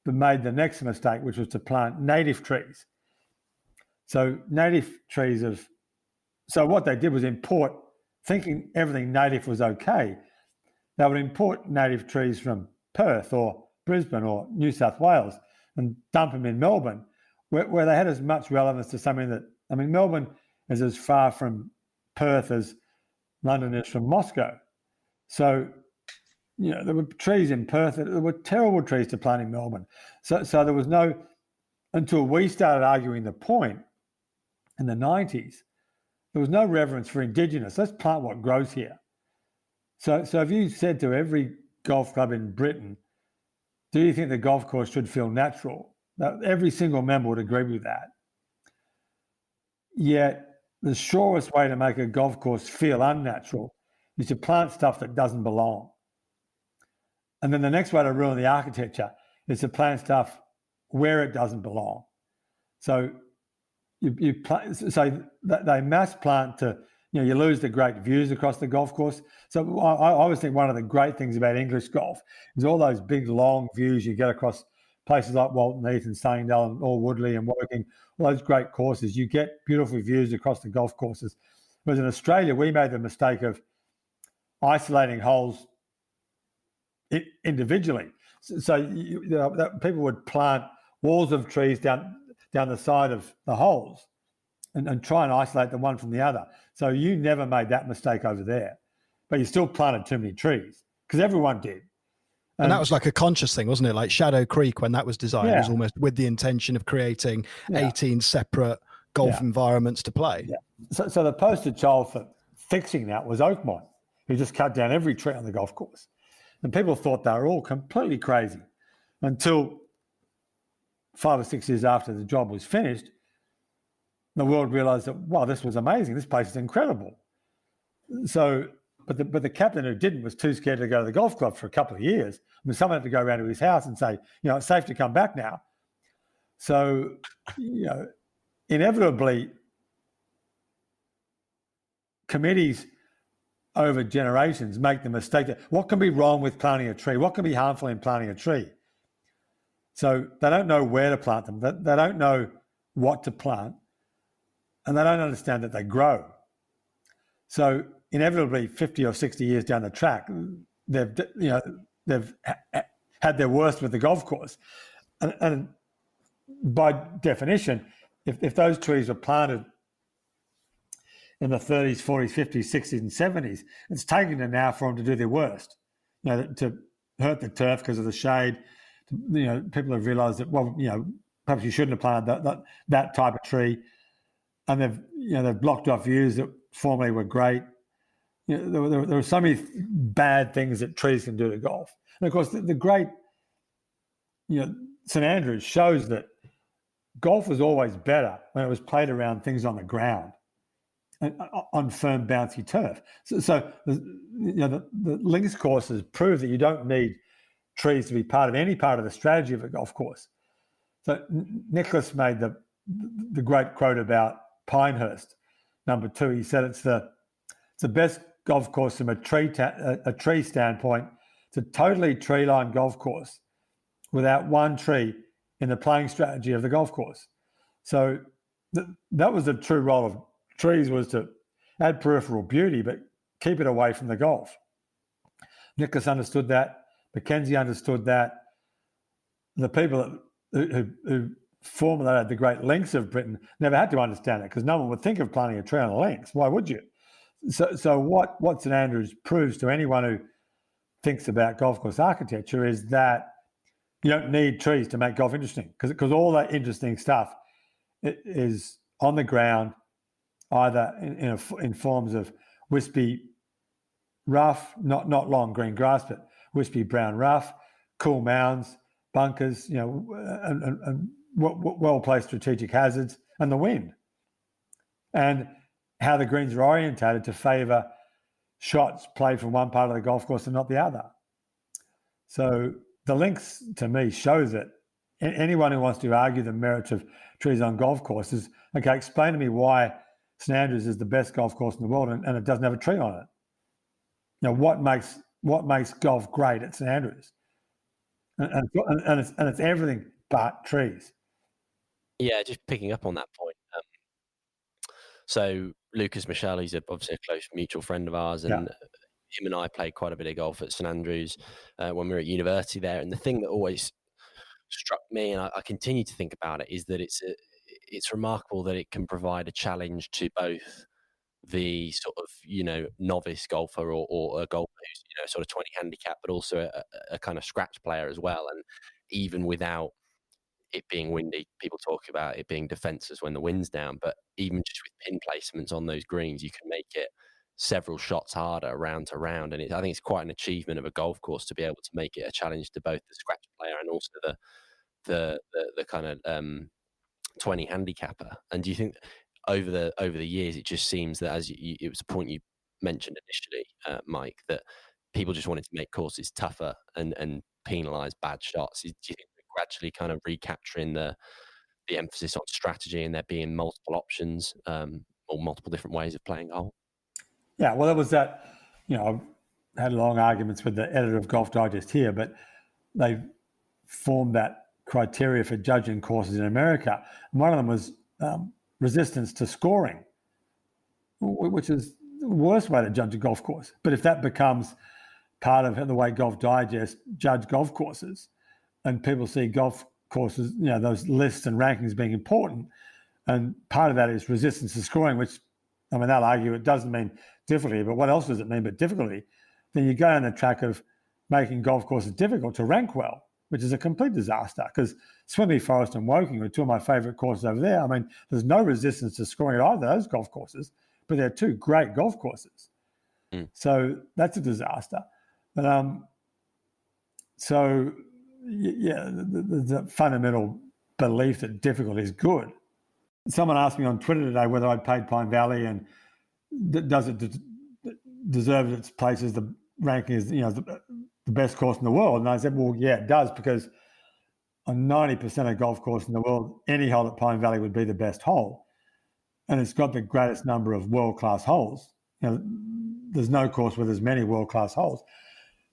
Speaker 3: but made the next mistake, which was to plant native trees. So so what they did was import, thinking everything native was okay, they would import native trees from Perth or Brisbane or New South Wales and dump them in Melbourne, where they had as much relevance to something that, Melbourne is as far from Perth as London is from Moscow. So, there were trees in Perth, there were terrible trees to plant in Melbourne. So there was until we started arguing the point in the 90s, there was no reverence for Indigenous. Let's plant what grows here. So if you said to every golf club in Britain, do you think the golf course should feel natural? Now, every single member would agree with that. Yet the surest way to make a golf course feel unnatural is to plant stuff that doesn't belong. And then the next way to ruin the architecture is to plant stuff where it doesn't belong. So they mass plant to, you lose the great views across the golf course. So I always think one of the great things about English golf is all those big, long views you get across places like Walton Heath and Sunningdale and All Woodley and Woking, all those great courses. You get beautiful views across the golf courses. Whereas in Australia, we made the mistake of isolating holes individually. So people would plant walls of trees down the side of the holes and try and isolate the one from the other. So you never made that mistake over there, but you still planted too many trees, because everyone did.
Speaker 2: And that was like a conscious thing, wasn't it? Like Shadow Creek, when that was designed, it was almost with the intention of creating 18 separate golf environments to play.
Speaker 3: Yeah. So the poster child for fixing that was Oakmont, who just cut down every tree on the golf course. And people thought they were all completely crazy until 5 or 6 years after the job was finished, the world realised that, wow, this was amazing. This place is incredible. So, but the captain who didn't was too scared to go to the golf club for a couple of years. Someone had to go around to his house and say, it's safe to come back now. So, inevitably, committees over generations make the mistake that what can be wrong with planting a tree? What can be harmful in planting a tree? So they don't know where to plant them. They don't know what to plant, and they don't understand that they grow. So inevitably, 50 or 60 years down the track, they've had their worst with the golf course. And by definition, if those trees were planted in the 30s, 40s, 50s, 60s, and 70s, it's taking them now for them to do their worst. To hurt the turf because of the shade, People have realised that, well, perhaps you shouldn't have planted that type of tree, and they've blocked off views that formerly were great. There are so many bad things that trees can do to golf, and of course the great, St Andrews shows that golf was always better when it was played around things on the ground, and on firm, bouncy turf. So the links courses prove that you don't need trees to be part of any part of the strategy of a golf course. So Nicholas made the great quote about Pinehurst, number 2. He said it's the best golf course from a tree standpoint. It's a totally tree-lined golf course without one tree in the playing strategy of the golf course. So that was the true role of trees, was to add peripheral beauty but keep it away from the golf. Nicholas understood that. Mackenzie understood that. The people who formulated the great links of Britain never had to understand it, because no one would think of planting a tree on a links. Why would you? So what St Andrews proves to anyone who thinks about golf course architecture is that you don't need trees to make golf interesting, because all that interesting stuff is on the ground, either in forms of wispy rough, not long green grass, but wispy brown rough, cool mounds, bunkers, and well-placed strategic hazards, and the wind, and how the greens are orientated to favour shots played from one part of the golf course and not the other. So the links, to me, shows that anyone who wants to argue the merits of trees on golf courses, okay, explain to me why St Andrews is the best golf course in the world and it doesn't have a tree on it. What makes golf great at St Andrews? And it's everything but trees.
Speaker 5: Yeah, just picking up on that point. So Lucas Michel, he's obviously a close mutual friend of ours, and him and I played quite a bit of golf at St Andrews when we were at university there. And the thing that always struck me, and I continue to think about it, is that it's remarkable that it can provide a challenge to both the sort of novice golfer or a golfer who's sort of 20 handicap, but also a kind of scratch player as well. And even without it being windy, people talk about it being defenseless when the wind's down, but even just with pin placements on those greens, you can make it several shots harder round to round. And I think it's quite an achievement of a golf course to be able to make it a challenge to both the scratch player and also the kind of 20 handicapper. And do you think over the years, it just seems that, as it was a point you mentioned initially, Mike, that people just wanted to make courses tougher and penalise bad shots? Do you think we're gradually kind of recapturing the emphasis on strategy and there being multiple options or multiple different ways of playing golf?
Speaker 3: Yeah, well, it was that, I've had long arguments with the editor of Golf Digest here, but they formed that criteria for judging courses in America. And one of them was resistance to scoring, which is the worst way to judge a golf course. But if that becomes part of the way Golf Digest judge golf courses, and people see golf courses, those lists and rankings being important, and part of that is resistance to scoring, which, they'll argue it doesn't mean difficulty, but what else does it mean but difficulty? Then you go down the track of making golf courses difficult to rank well, which is a complete disaster, because Swinley Forest and Woking are two of my favourite courses over there. There's no resistance to scoring at either of those golf courses, but they're two great golf courses. So that's a disaster. But the fundamental belief that difficult is good. Someone asked me on Twitter today whether I'd paid Pine Valley and does it deserve its place as the ranking as the best course in the world. And I said, well, yeah, it does, because on 90% of golf course in the world, any hole at Pine Valley would be the best hole. And it's got the greatest number of world-class holes. There's no course with as many world-class holes.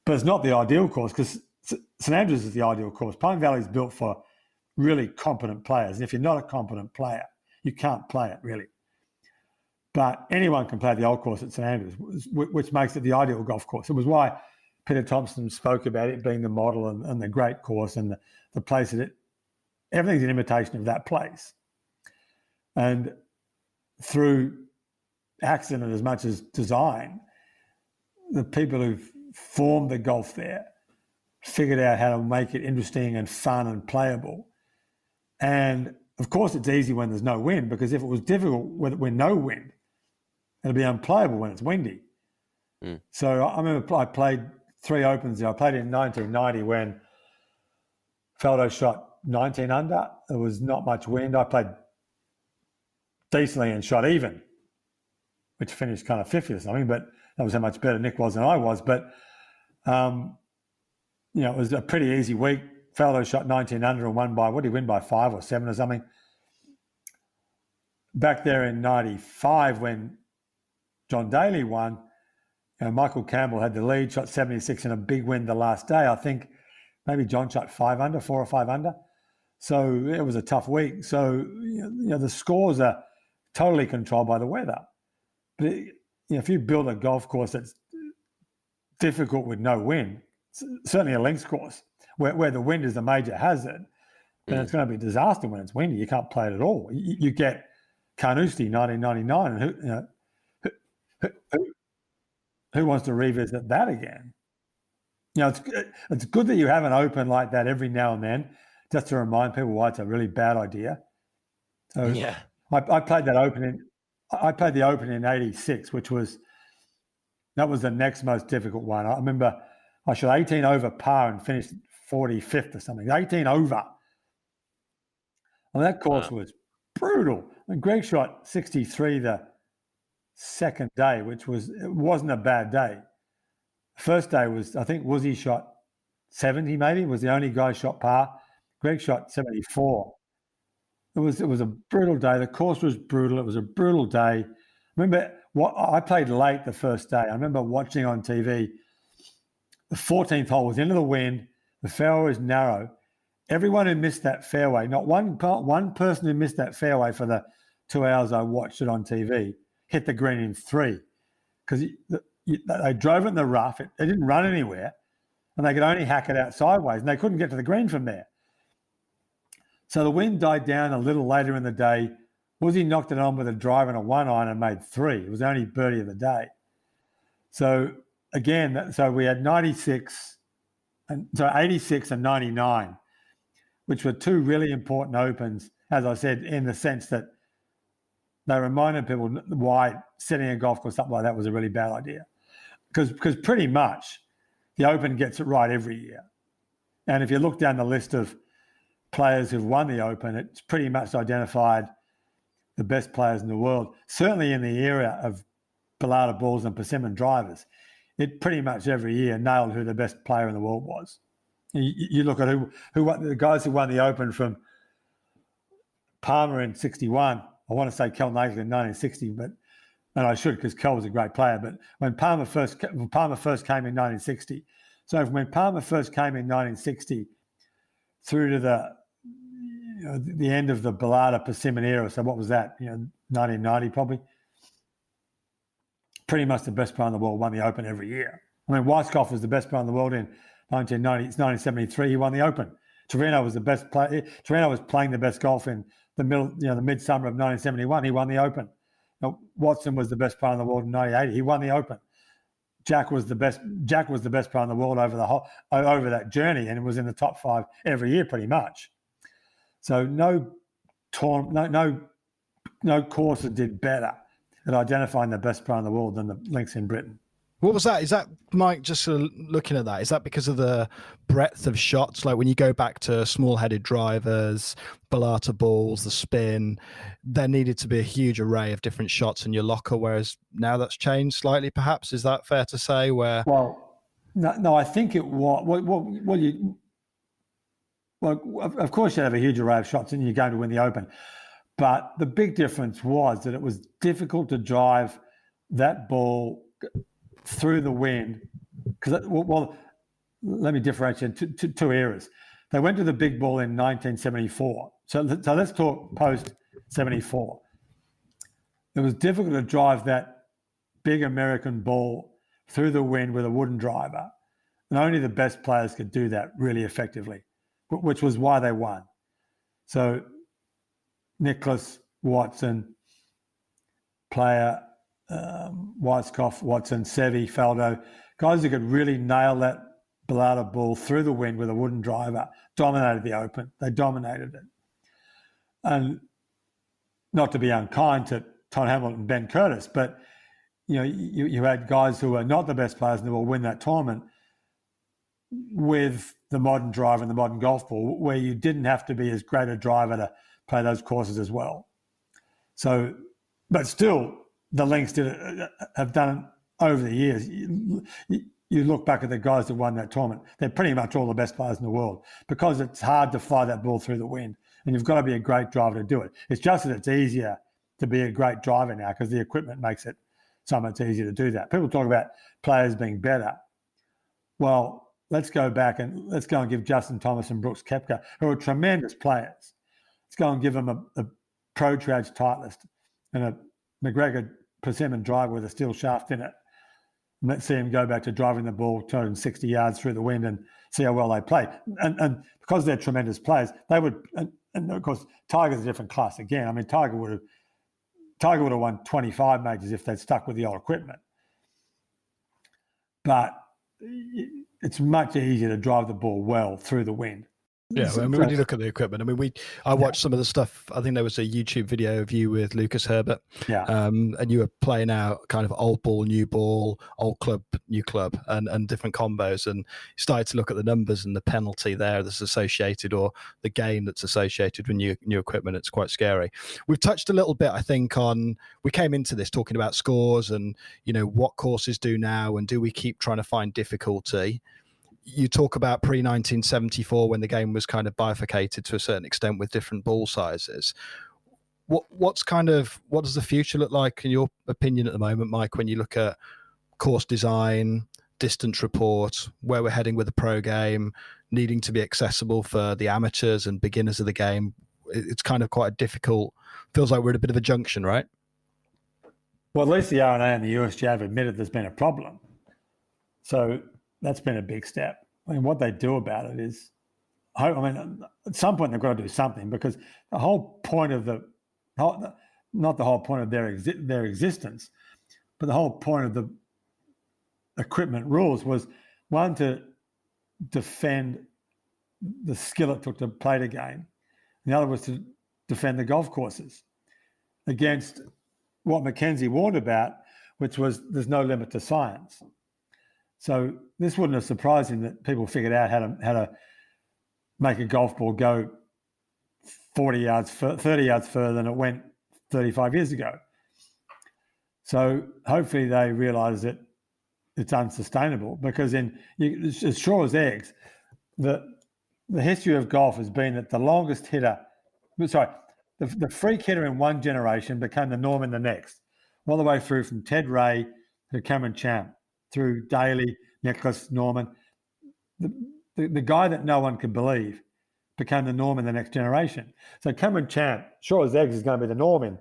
Speaker 3: But it's not the ideal course, because St Andrews is the ideal course. Pine Valley is built for really competent players. And if you're not a competent player, you can't play it, really. But anyone can play the old course at St Andrews, which makes it the ideal golf course. It was why Peter Thompson spoke about it being the model and the great course and the place that everything's an imitation of that place. And through accident as much as design, the people who've formed the golf there figured out how to make it interesting and fun and playable. And of course, it's easy when there's no wind, because if it was difficult with no wind, it'll be unplayable when it's windy. So I remember I played 3 opens there. I played in 1990 when Faldo shot 19 under. There was not much wind. I played decently and shot even, which finished kind of 50th or something, but that was how much better Nick was than I was. But, it was a pretty easy week. Faldo shot 19 under and won by, what did he win by, 5 or 7 or something? Back there in 95 when John Daly won, Michael Campbell had the lead, shot 76 in a big win the last day. I think maybe John shot 5 under, 4 or 5 under. So it was a tough week. So, the scores are totally controlled by the weather. But, if you build a golf course that's difficult with no wind, certainly a links course, where the wind is the major hazard, then it's going to be a disaster when it's windy. You can't play it at all. You get Carnoustie 1999, and who wants to revisit that again? It's good that you have an open like that every now and then, just to remind people why it's a really bad idea. So
Speaker 5: Yeah.
Speaker 3: I played that open I played the Open in '86, that was the next most difficult one. I remember I shot 18 over par and finished 45th or something. 18 over. And that course was brutal. And Greg shot 63 the second day, it wasn't a bad day. First day was, I think Woosie shot 70 maybe, was the only guy shot par. Greg shot 74. It was a brutal day. The course was brutal. It was a brutal day. Remember, I played late the first day. I remember watching on TV. The 14th hole was into the wind. The fairway was narrow. Everyone who missed that fairway, not one person who missed that fairway for the 2 hours I watched it on TV, hit the green in 3. Because they drove it in the rough. It didn't run anywhere. And they could only hack it out sideways. And they couldn't get to the green from there. So the wind died down a little later in the day. Woosie knocked it on with a drive and a 1-iron and made 3. It was the only birdie of the day. So again, we had 86 and 99, which were 2 really important opens, as I said, in the sense that they reminded people why setting a golf course up like that was a really bad idea. Because pretty much the Open gets it right every year. And if you look down the list of players who've won the Open, it's pretty much identified the best players in the world. Certainly in the era of Balata balls and persimmon drivers, it pretty much every year nailed who the best player in the world was. You look at who won, the guys who won the Open from Palmer in '61. I want to say Kel Nagle in 1960, and I should because Kel was a great player. But when Palmer first came in 1960, so when Palmer first came in 1960 through to the end of the Balata persimmon era. So what was that? 1990 probably. Pretty much the best player in the world won the Open every year. I mean, Weiskopf was the best player in the world in 1990. It's 1973. He won the Open. Torino was the best player. Torino was playing the best golf in the midsummer of 1971. He won the Open. Watson was the best player in the world in 1980. He won the Open. Jack was the best player in the world over that journey, and it was in the top 5 every year pretty much. So no course that did better at identifying the best player in the world than the links in Britain.
Speaker 2: What was that? Is that, Mike, just sort of looking at that, is that because of the breadth of shots? Like when you go back to small-headed drivers, Balata balls, the spin, there needed to be a huge array of different shots in your locker, whereas now that's changed slightly, perhaps? Is that fair to say?
Speaker 3: Well, no, I think it was... Well, of course you have a huge array of shots and you're going to win the Open. But the big difference was that it was difficult to drive that ball through the wind. Well, let me differentiate two eras. They went to the big ball in 1974. So let's talk post-74. It was difficult to drive that big American ball through the wind with a wooden driver. And only the best players could do that really effectively, which was why they won. So Nicklaus, Watson, Player, Weiskopf, Watson, Seve, Faldo, guys who could really nail that Bellarda ball through the wind with a wooden driver, dominated the Open. They dominated it. And not to be unkind to Tom Hamilton and Ben Curtis, but you had guys who were not the best players in the world win that tournament with the modern driver and the modern golf ball, where you didn't have to be as great a driver to play those courses as well. So, but still, the links have done it over the years. You look back at the guys that won that tournament, they're pretty much all the best players in the world because it's hard to fly that ball through the wind, and you've got to be a great driver to do it. It's just that it's easier to be a great driver now because the equipment makes it so much easier to do that. People talk about players being better. Well, let's go back and let's go and give Justin Thomas and Brooks Koepka, who are tremendous players, let's go and give them a Pro Trad Titleist and a McGregor persimmon driver with a steel shaft in it. And let's see them go back to driving the ball 260 yards through the wind and see how well they play. And because they're tremendous players, they would. And of course, Tiger's a different class again. I mean, Tiger would have won 25 majors if they'd stuck with the old equipment. But it's much easier to drive the ball well through the wind.
Speaker 2: Yeah, I mean, when you look at the equipment, I mean, I watched some of the stuff. I think there was a YouTube video of you with Lucas Herbert, and you were playing out kind of old ball, new ball, old club, new club, and different combos, and you started to look at the numbers and the penalty there that's associated, or the gain that's associated with new equipment. It's quite scary. We've touched a little bit, I think, on. We came into this talking about scores and what courses do now, and do we keep trying to find difficulty. You talk about pre-1974 when the game was kind of bifurcated to a certain extent with different ball sizes. What does the future look like in your opinion at the moment, Mike, when you look at course design, distance report, where we're heading with the pro game, needing to be accessible for the amateurs and beginners of the game? It's kind of quite a difficult, feels like we're at a bit of a junction, right?
Speaker 3: Well, at least the R&A and the USGA have admitted there's been a problem. So that's been a big step. I mean, what they do about it is, at some point they've got to do something, because the whole point of not the whole point of their existence, but the whole point of the equipment rules was, one, to defend the skill it took to play the game. The other was to defend the golf courses against what Mackenzie warned about, which was there's no limit to science. So this wouldn't have surprised him that people figured out how to make a golf ball go 30 yards further than it went 35 years ago. So hopefully they realise that it's unsustainable, because as sure as eggs, the history of golf has been that the longest hitter, the freak hitter in one generation became the norm in the next, all the way through from Ted Ray to Cameron Champ, through Daly, Nicklaus, Norman. The guy that no one could believe became the norm in the next generation. So Cameron Champ, sure as eggs, is going to be the norm in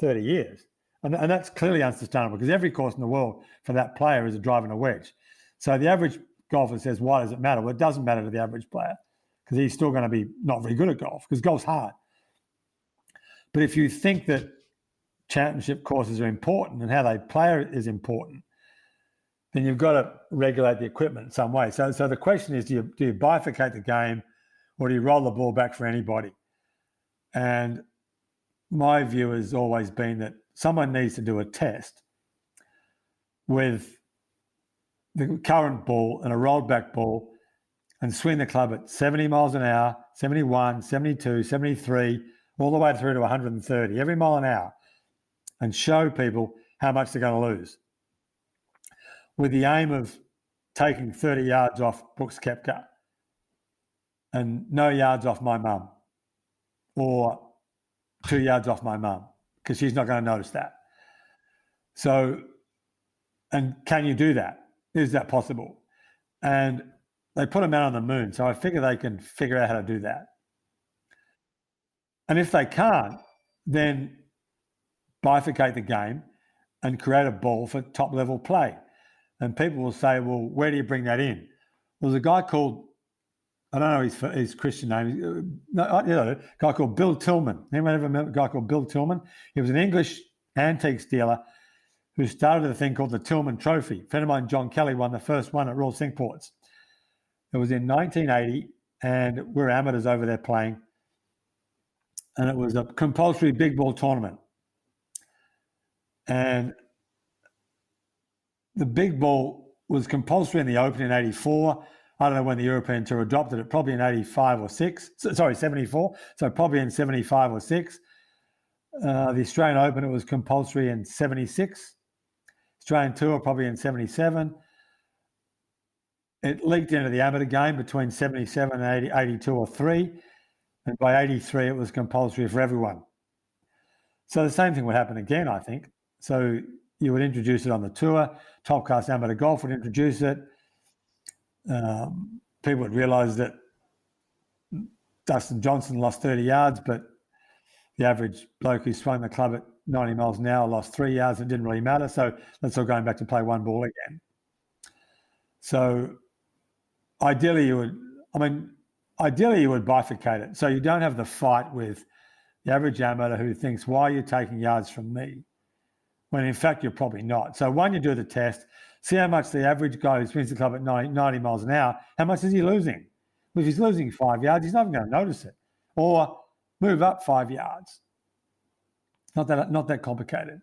Speaker 3: 30 years. And that's clearly unsustainable, because every course in the world for that player is a drive and a wedge. So the average golfer says, why does it matter? Well, it doesn't matter to the average player, because he's still going to be not very good at golf, because golf's hard. But if you think that championship courses are important and how they play is important, then you've got to regulate the equipment in some way. So the question is, do you bifurcate the game, or do you roll the ball back for anybody? And my view has always been that someone needs to do a test with the current ball and a rolled back ball and swing the club at 70 miles an hour, 71, 72, 73, all the way through to 130, every mile an hour, and show people how much they're going to lose, with the aim of taking 30 yards off Brooks Koepka and no yards off my mum, or 2 yards off my mum, because she's not going to notice that. So, and can you do that? Is that possible? And they put a man on the moon, so I figure they can figure out how to do that. And if they can't, then bifurcate the game and create a ball for top-level play. And people will say, well, where do you bring that in? Well, there's a guy called, I don't know his Christian name, a guy called Bill Tillman. Anyone ever met a guy called Bill Tillman? He was an English antiques dealer who started a thing called the Tillman Trophy. A friend of mine, John Kelly, won the first one at Royal Cinque Ports. It was in 1980, and we're amateurs over there playing, and it was a compulsory big ball tournament. And the big ball was compulsory in the Open in 84. I don't know when the European Tour adopted it, probably in 85 or 6. Sorry, 74. So probably in 75 or 6. The Australian Open, it was compulsory in 76. Australian Tour, probably in 77. It leaked into the amateur game between 77 and 82 or 3. And by 83, it was compulsory for everyone. So the same thing would happen again, I think. So you would introduce it on the tour. Top Class Amateur Golf would introduce it. People would realise that Dustin Johnson lost 30 yards, but the average bloke who swung the club at 90 miles an hour lost 3 yards. It didn't really matter. So let's all going back to play one ball again. So ideally you would bifurcate it. So you don't have the fight with the average amateur who thinks, why are you taking yards from me? When in fact, you're probably not. So one, you do the test, see how much the average guy who swings the club at 90 miles an hour, how much is he losing? If he's losing 5 yards, he's not even going to notice it. Or move up 5 yards. Not that complicated.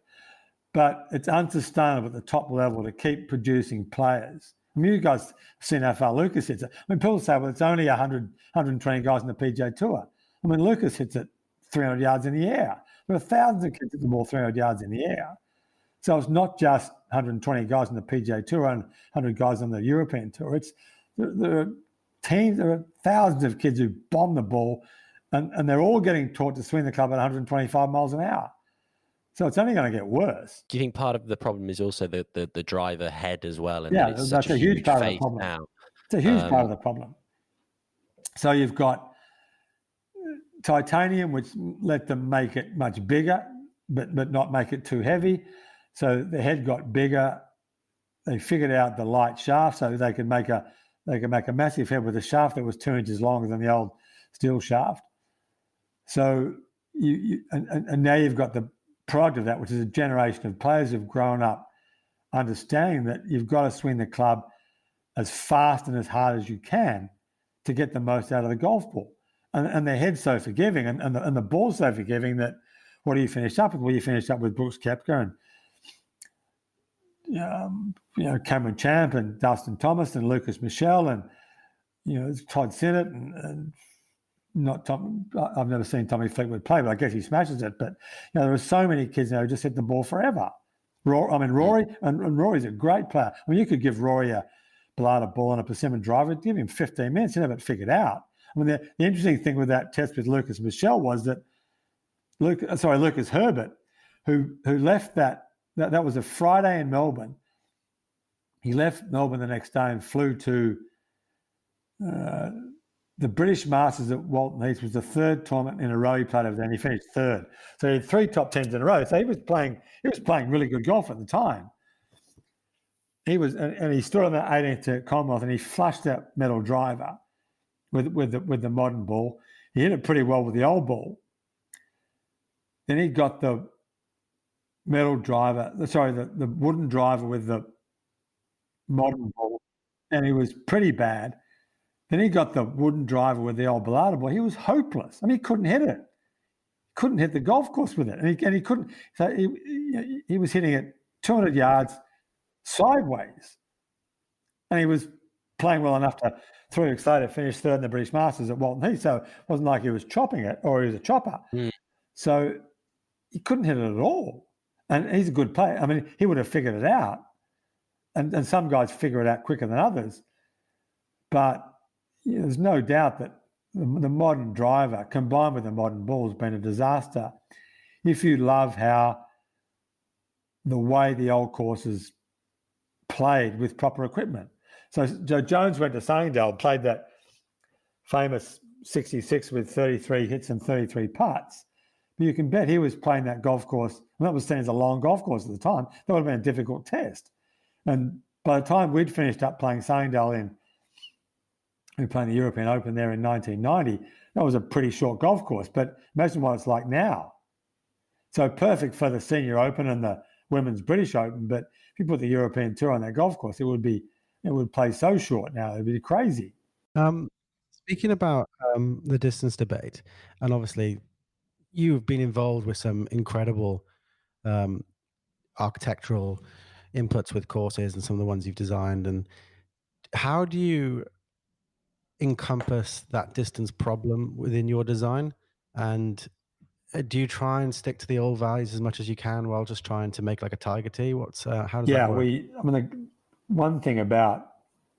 Speaker 3: But it's unsustainable at the top level to keep producing players. I mean, you guys have seen how far Lucas hits it. I mean, people say, well, it's only 100, 120 guys in the PGA Tour. I mean, Lucas hits it 300 yards in the air. There are thousands of kids that hit the ball 300 yards in the air. So it's not just 120 guys in the PGA Tour and 100 guys on the European Tour. There are thousands of kids who bomb the ball, and they're all getting taught to swing the club at 125 miles an hour. So it's only going to get worse.
Speaker 5: Do you think part of the problem is also the driver head as well? And
Speaker 3: Yeah,
Speaker 5: it's
Speaker 3: that's a huge part of the problem.
Speaker 5: now.
Speaker 3: It's a huge part of the problem. So you've got titanium, which let them make it much bigger, but not make it too heavy. So the head got bigger. They figured out the light shaft, so they could make a massive head with a shaft that was 2 inches longer than the old steel shaft. So and now you've got the product of that, which is a generation of players who've grown up understanding that you've got to swing the club as fast and as hard as you can to get the most out of the golf ball. And their head's so forgiving, and the ball's so forgiving that what do you finish up with? Well, you finish up with Brooks Koepka and Cameron Champ and Dustin Thomas and Lucas Michel and Todd Sinnott and not Tom. I've never seen Tommy Fleetwood play, but I guess he smashes it. But there are so many kids now who just hit the ball forever. Rory, and Rory's a great player. I mean, you could give Rory a Bellata ball and a persimmon driver, give him 15 minutes, he'd have it figured out. I mean, the interesting thing with that test with Lucas Michel was that Lucas Herbert, who left that was a Friday in Melbourne. He left Melbourne the next day and flew to the British Masters at Walton Heath. Was the third tournament in a row he played over there, and he finished third. So he had 3 top 10s in a row. So he was playing really good golf at the time. And he stood on that 18th at Commonwealth, and he flushed that metal driver with the modern ball. He hit it pretty well with the old ball. Then he got the metal driver, the wooden driver with the modern ball, and he was pretty bad. Then he got the wooden driver with the old Bellata ball. He was hopeless. I mean, he couldn't hit it. Couldn't hit the golf course with it, and he couldn't. So he was hitting it 200 yards sideways, and he was playing well enough to 3 weeks later finish third in the British Masters at Walton Heath. So it wasn't like he was chopping it or he was a chopper. Mm. So he couldn't hit it at all. And he's a good player. I mean, he would have figured it out. And some guys figure it out quicker than others. But there's no doubt that the modern driver combined with the modern ball has been a disaster. If you love how the way the old courses played with proper equipment. So Joe Jones went to Sunningdale, played that famous 66 with 33 hits and 33 putts. But you can bet he was playing that golf course, and that was seen as a long golf course at the time. That would have been a difficult test. And by the time we'd finished up playing Sunningdale we were playing the European Open there in 1990, that was a pretty short golf course. But imagine what it's like now. So perfect for the Senior Open and the Women's British Open. But if you put the European Tour on that golf course, it would play so short now. It would be crazy.
Speaker 4: Speaking about the distance debate, and obviously you've been involved with some incredible architectural inputs with courses and some of the ones you've designed. And how do you encompass that distance problem within your design? And do you try and stick to the old values as much as you can while just trying to make like a tiger tee? How does that work?
Speaker 3: One thing about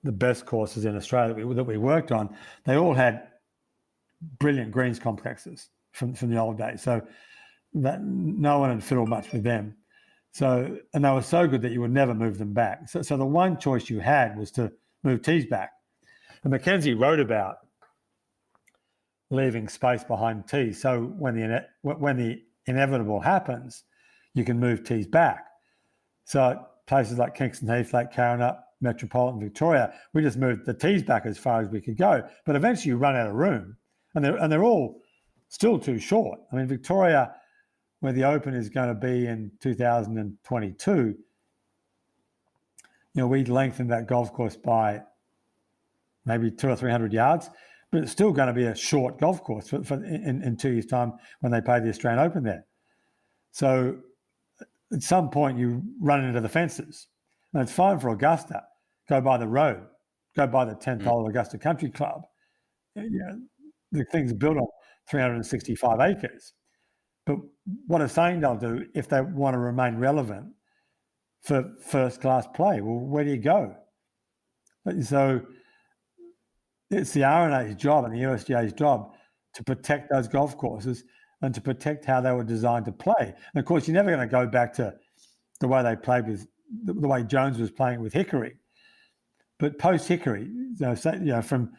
Speaker 3: the best courses in Australia that we worked on, they all had brilliant greens complexes from the old days. So that no one had fiddled much with them. So, and they were so good that you would never move them back. So the one choice you had was to move tees back. And Mackenzie wrote about leaving space behind tees. So when the inevitable happens, you can move tees back. So places like Kingston Heath, Lake Carrinup, Metropolitan Victoria, we just moved the tees back as far as we could go. But eventually you run out of room, and they're all still too short. I mean, Victoria, where the Open is going to be in 2022, we'd lengthened that golf course by maybe 200 or 300 yards, but it's still going to be a short golf course in 2 years' time when they play the Australian Open there. So at some point you run into the fences. And it's fine for Augusta. Go by the road. Go by the 10th hole of Augusta Country Club. The thing's built on 365 acres. But what does Sanedale do if they want to remain relevant for first-class play? Well, where do you go? So it's the R&A's job and the USGA's job to protect those golf courses and to protect how they were designed to play. And of course, you're never going to go back to the way they played with the way Jones was playing with Hickory. But post Hickory, from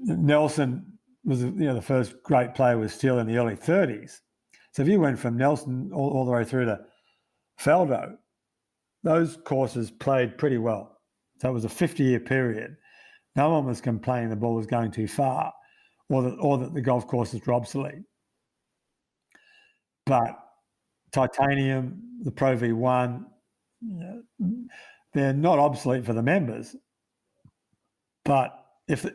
Speaker 3: Nelson was the first great player was still in the early 30s. So if you went from Nelson all the way through to Faldo, those courses played pretty well. So it was a 50-year period. No one was complaining the ball was going too far or that the golf courses were obsolete. But Titanium, the Pro V1, they're not obsolete for the members. But if the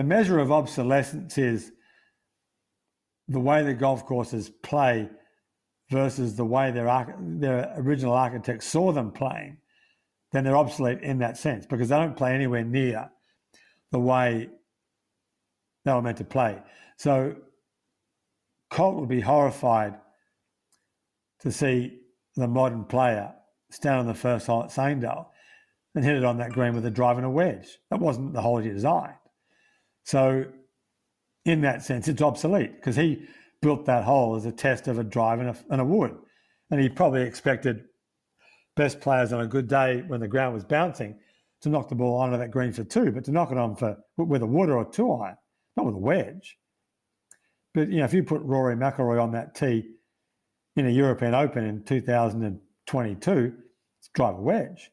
Speaker 3: measure of obsolescence is the way the golf courses play versus the way their original architects saw them playing, then they're obsolete in that sense because they don't play anywhere near the way they were meant to play. So Colt would be horrified to see the modern player stand on the first hole at Sanedale and hit it on that green with a drive and a wedge. That wasn't the hole he designed. So in that sense, it's obsolete because he built that hole as a test of a drive and a wood. And he probably expected best players on a good day when the ground was bouncing to knock the ball onto that green for two, but to knock it on with a wood or a 2-iron, not with a wedge. But, if you put Rory McIlroy on that tee in a European Open in 2022, it's drive a wedge.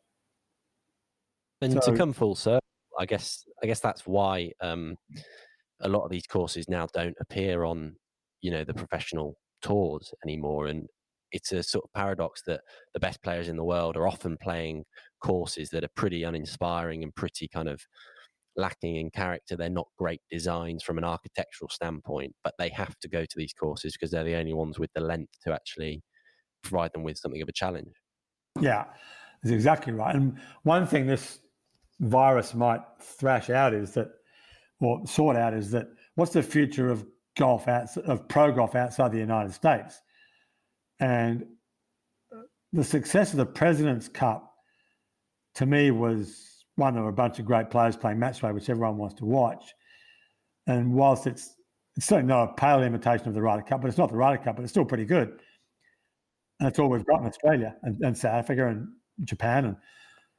Speaker 5: And to come full circle, I guess that's why a lot of these courses now don't appear on, the professional tours anymore. And it's a sort of paradox that the best players in the world are often playing courses that are pretty uninspiring and pretty kind of lacking in character. They're not great designs from an architectural standpoint, but they have to go to these courses because they're the only ones with the length to actually provide them with something of a challenge. Yeah,
Speaker 3: that's exactly right. And one thing this virus might thrash out is that, or sort out, is that what's the future of golf of pro golf outside the United States? And the success of the President's Cup, to me, was one of a bunch of great players playing match play, which everyone wants to watch. And whilst it's certainly not a pale imitation of the Ryder Cup, but it's not the Ryder Cup, but it's still pretty good. And that's all we've got in Australia and South Africa and Japan. And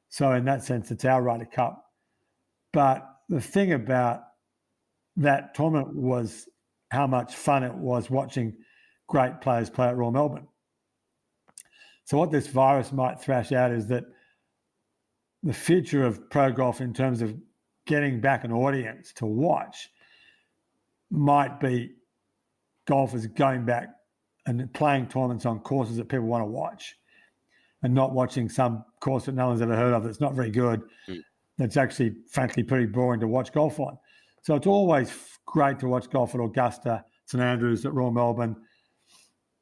Speaker 3: so in that sense, it's our Ryder Cup. But the thing about that tournament was how much fun it was watching great players play at Royal Melbourne. So what this virus might thrash out is that the future of pro golf in terms of getting back an audience to watch might be golfers going back and playing tournaments on courses that people want to watch and not watching some course that no one's ever heard of that's not very good that's actually, frankly, pretty boring to watch golf on. So it's always great to watch golf at Augusta, St Andrews, at Royal Melbourne.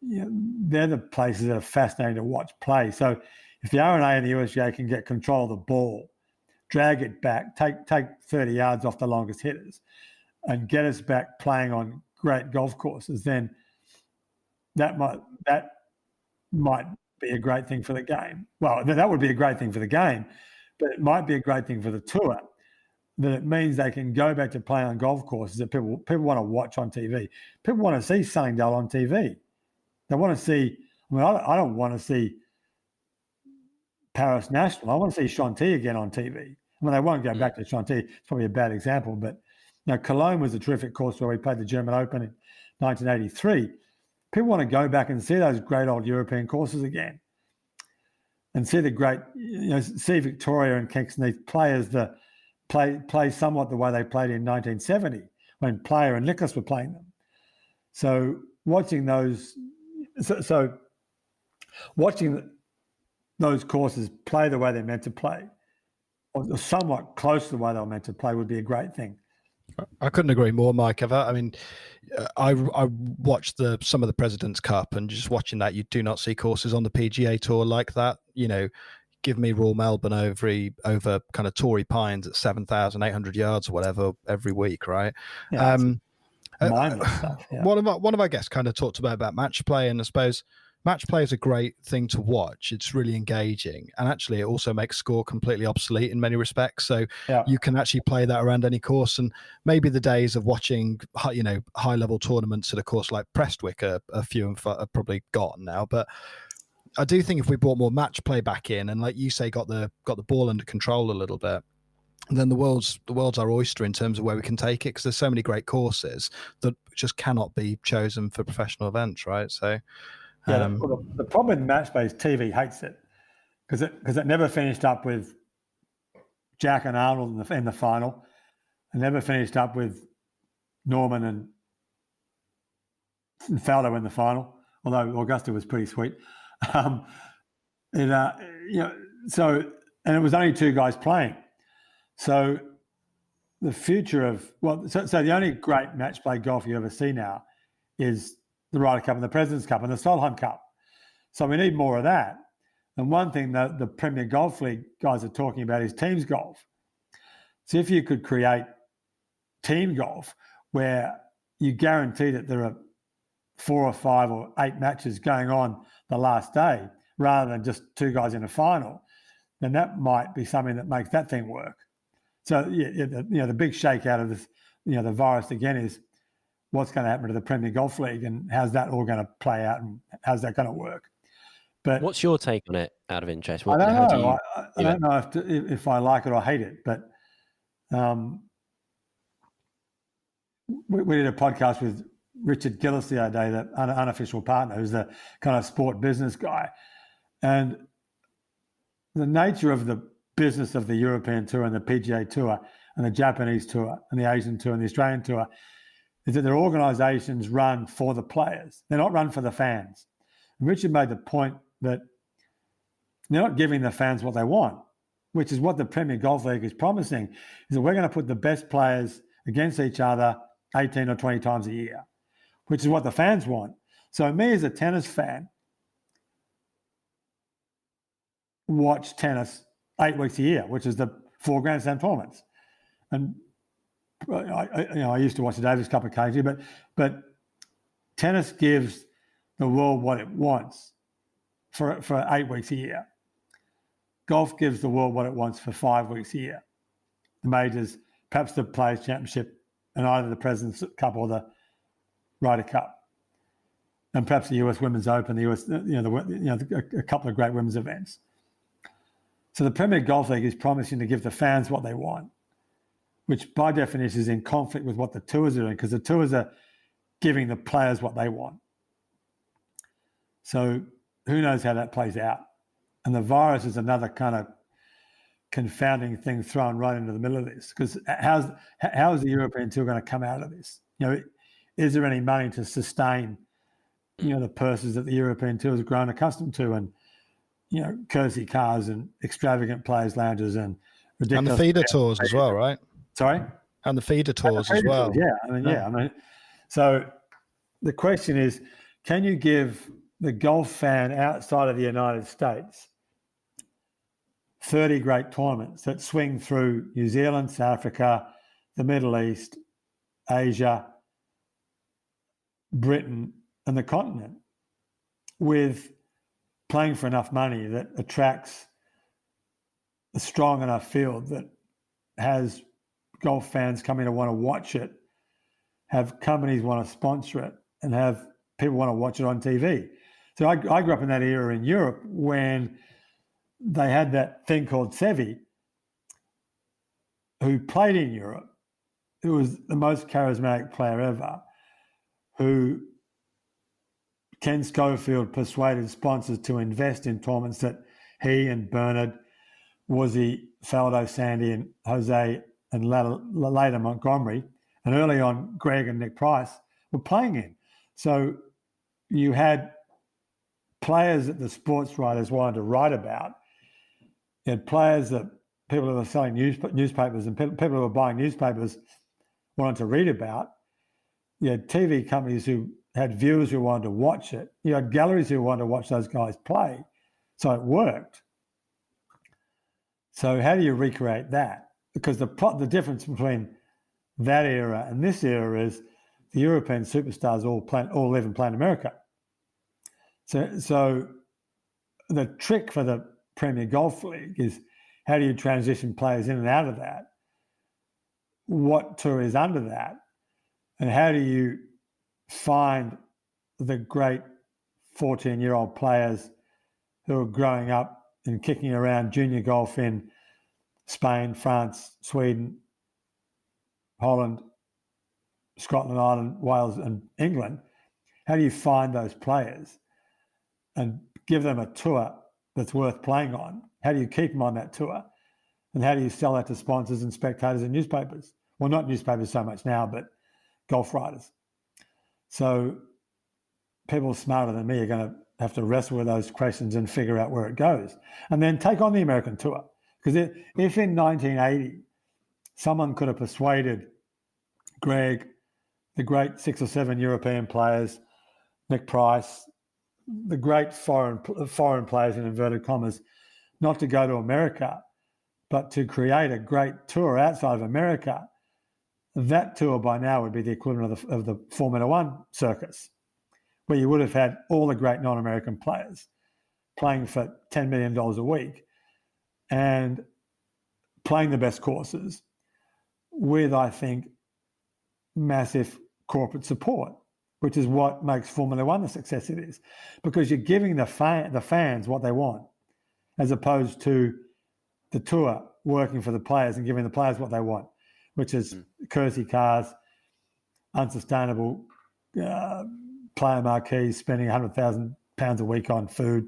Speaker 3: They're the places that are fascinating to watch play. So if the R&A and the USGA can get control of the ball, drag it back, take 30 yards off the longest hitters, and get us back playing on great golf courses, then that might be a great thing for the game. Well, that would be a great thing for the game, but it might be a great thing for the tour. That it means they can go back to play on golf courses that people want to watch on TV. People want to see Sunningdale on TV. They want to see. I mean, I don't want to see Paris National. I want to see Chantilly again on TV. I mean, they won't go back to Chantilly. It's probably a bad example, but Cologne was a terrific course where we played the German Open in 1983. People want to go back and see those great old European courses again, and see the great, see Victoria and Kingston, these players that play somewhat the way they played in 1970 when Player and Nicklaus were playing them. So watching those, watching those courses play the way they're meant to play, or somewhat close to the way they were meant to play, would be a great thing.
Speaker 2: I couldn't agree more, Mike. I watched some of the President's Cup, and just watching that, you do not see courses on the PGA Tour like that. Give me Royal Melbourne over kind of Torrey Pines at 7,800 yards or whatever every week, right?
Speaker 3: Yeah, mindless stuff. Yeah.
Speaker 2: One of our guests kind of talked about match play, and I suppose match play is a great thing to watch. It's really engaging, and actually it also makes score completely obsolete in many respects. So you can actually play that around any course, and maybe the days of watching high level tournaments at a course like Prestwick are few and far, are probably gone now. But I do think if we brought more match play back in, and like you say, got the ball under control a little bit, then the world's our oyster in terms of where we can take it, because there's so many great courses that just cannot be chosen for professional events, right? So
Speaker 3: the problem with match play is TV hates it, because it never finished up with Jack and Arnold in the final. It never finished up with Norman and Faldo in the final, although Augusta was pretty sweet. So and it was only two guys playing. So the future of so the only great match play golf you ever see now is the Ryder Cup and the President's Cup and the Solheim Cup. So we need more of that. And one thing that the Premier Golf League guys are talking about is teams golf. So if you could create team golf where you guarantee that there are 4 or 5 or 8 matches going on the last day, rather than just two guys in a final, then that might be something that makes that thing work. So the big shakeout of this, the virus again, is what's going to happen to the Premier Golf League, and how's that all going to play out, and how's that going to work? But
Speaker 5: what's your take on it, out of interest?
Speaker 3: I don't know. I don't know if I like it or hate it, but we did a podcast with Richard Gillis the other day, the unofficial partner, who's the kind of sport business guy. And the nature of the business of the European Tour and the PGA Tour and the Japanese Tour and the Asian Tour and the Australian Tour is that their organisations run for the players. They're not run for the fans. And Richard made the point that they're not giving the fans what they want, which is what the Premier Golf League is promising, is that we're going to put the best players against each other 18 or 20 times a year, which is what the fans want. So me as a tennis fan, watch tennis 8 weeks a year, which is the 4 Grand Slam tournaments. And I used to watch the Davis Cup occasionally, but tennis gives the world what it wants for 8 weeks a year. Golf gives the world what it wants for 5 weeks a year. The majors, perhaps the Players' Championship, and either the President's Cup or the Ryder Cup, and perhaps the US Women's Open, the US, a couple of great women's events. So the Premier Golf League is promising to give the fans what they want, which by definition is in conflict with what the tours are doing, because the tours are giving the players what they want. So who knows how that plays out? And the virus is another kind of confounding thing thrown right into the middle of this, because how is the European Tour going to come out of this? Is there any money to sustain, the purses that the European Tour has grown accustomed to, and courtesy cars and extravagant players' lounges and
Speaker 2: And the
Speaker 3: ridiculous.
Speaker 2: feeder tours as well, right?
Speaker 3: Sorry?
Speaker 2: And the feeder tours as well.
Speaker 3: Yeah. So the question is, can you give the golf fan outside of the United States 30 great tournaments that swing through New Zealand, South Africa, the Middle East, Asia, Britain, and the continent, with playing for enough money that attracts a strong enough field that has golf fans coming to want to watch it, have companies want to sponsor it, and have people want to watch it on TV. So I grew up in that era in Europe when they had that thing called Seve, who played in Europe, who was the most charismatic player ever, who Ken Schofield persuaded sponsors to invest in tournaments that he and Bernard, Woosie, Faldo, Sandy, and Jose, and later Montgomery, and early on Greg and Nick Price were playing in. So you had players that the sports writers wanted to write about. You had players that people who were selling newspapers and people who were buying newspapers wanted to read about. You had TV companies who had viewers who wanted to watch it. You had galleries who wanted to watch those guys play. So it worked. So how do you recreate that? Because the difference between that era and this era is the European superstars all live and play in America. So the trick for the Premier Golf League is, how do you transition players in and out of that? What tour is under that? And how do you find the great 14-year-old players who are growing up and kicking around junior golf in Spain, France, Sweden, Holland, Scotland, Ireland, Wales, and England? How do you find those players and give them a tour that's worth playing on? How do you keep them on that tour? And how do you sell that to sponsors and spectators and newspapers? Well, not newspapers so much now, but golf writers. So people smarter than me are going to have to wrestle with those questions and figure out where it goes. And then take on the American tour. Because if in 1980 someone could have persuaded Greg, the great 6 or 7 European players, Nick Price, the great foreign players in inverted commas, not to go to America, but to create a great tour outside of America, that tour by now would be the equivalent of the Formula One circus, where you would have had all the great non-American players playing for $10 million a week and playing the best courses with, I think, massive corporate support, which is what makes Formula One the success it is, because you're giving the fans what they want, as opposed to the tour working for the players and giving the players what they want, which is courtesy cars, unsustainable player marquees, spending £100,000 a week on food,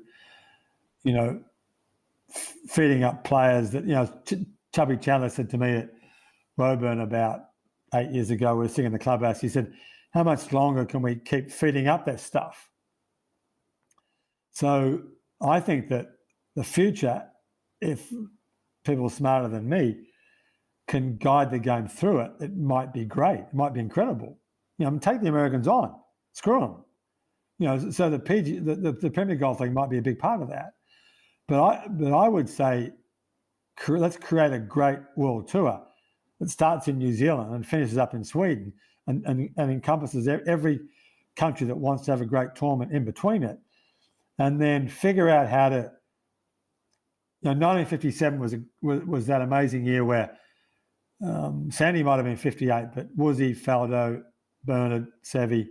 Speaker 3: feeding up players that, Chubby Chandler said to me at Woburn about 8 years ago, we were sitting in the clubhouse, he said, how much longer can we keep feeding up that stuff? So I think that the future, if people smarter than me can guide the game through it, it might be great. It might be incredible. Take the Americans on. Screw them. So the Premier Golf League might be a big part of that. But I would say let's create a great world tour that starts in New Zealand and finishes up in Sweden and encompasses every country that wants to have a great tournament in between it, and then figure out how to. 1957 was that amazing year where Sandy might have been 58, but Woosie, Faldo, Bernard, Seve,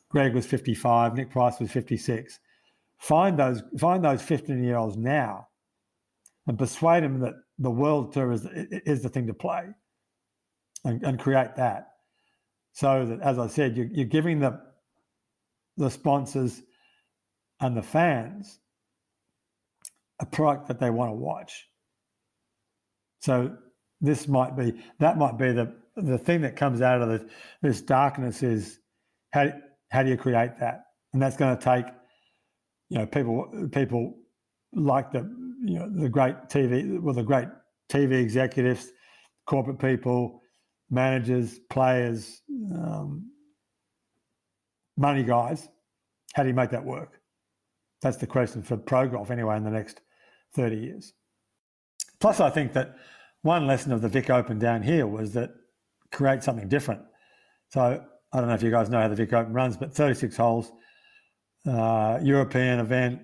Speaker 3: Greg was 55, Nick Price was 56. Find those 15-year-olds now and persuade them that the World Tour is the thing to play, and create that. So that, as I said, you're giving the sponsors and the fans a product that they want to watch. So that might be the thing that comes out of this darkness is how do you create that? And that's going to take, people like the great TV, the great TV executives, corporate people, managers, players, money guys. How do you make that work? That's the question for pro golf anyway in the next 30 years. Plus, I think that one lesson of the Vic Open down here was that create something different. So I don't know if you guys know how the Vic Open runs, but 36 holes, European event,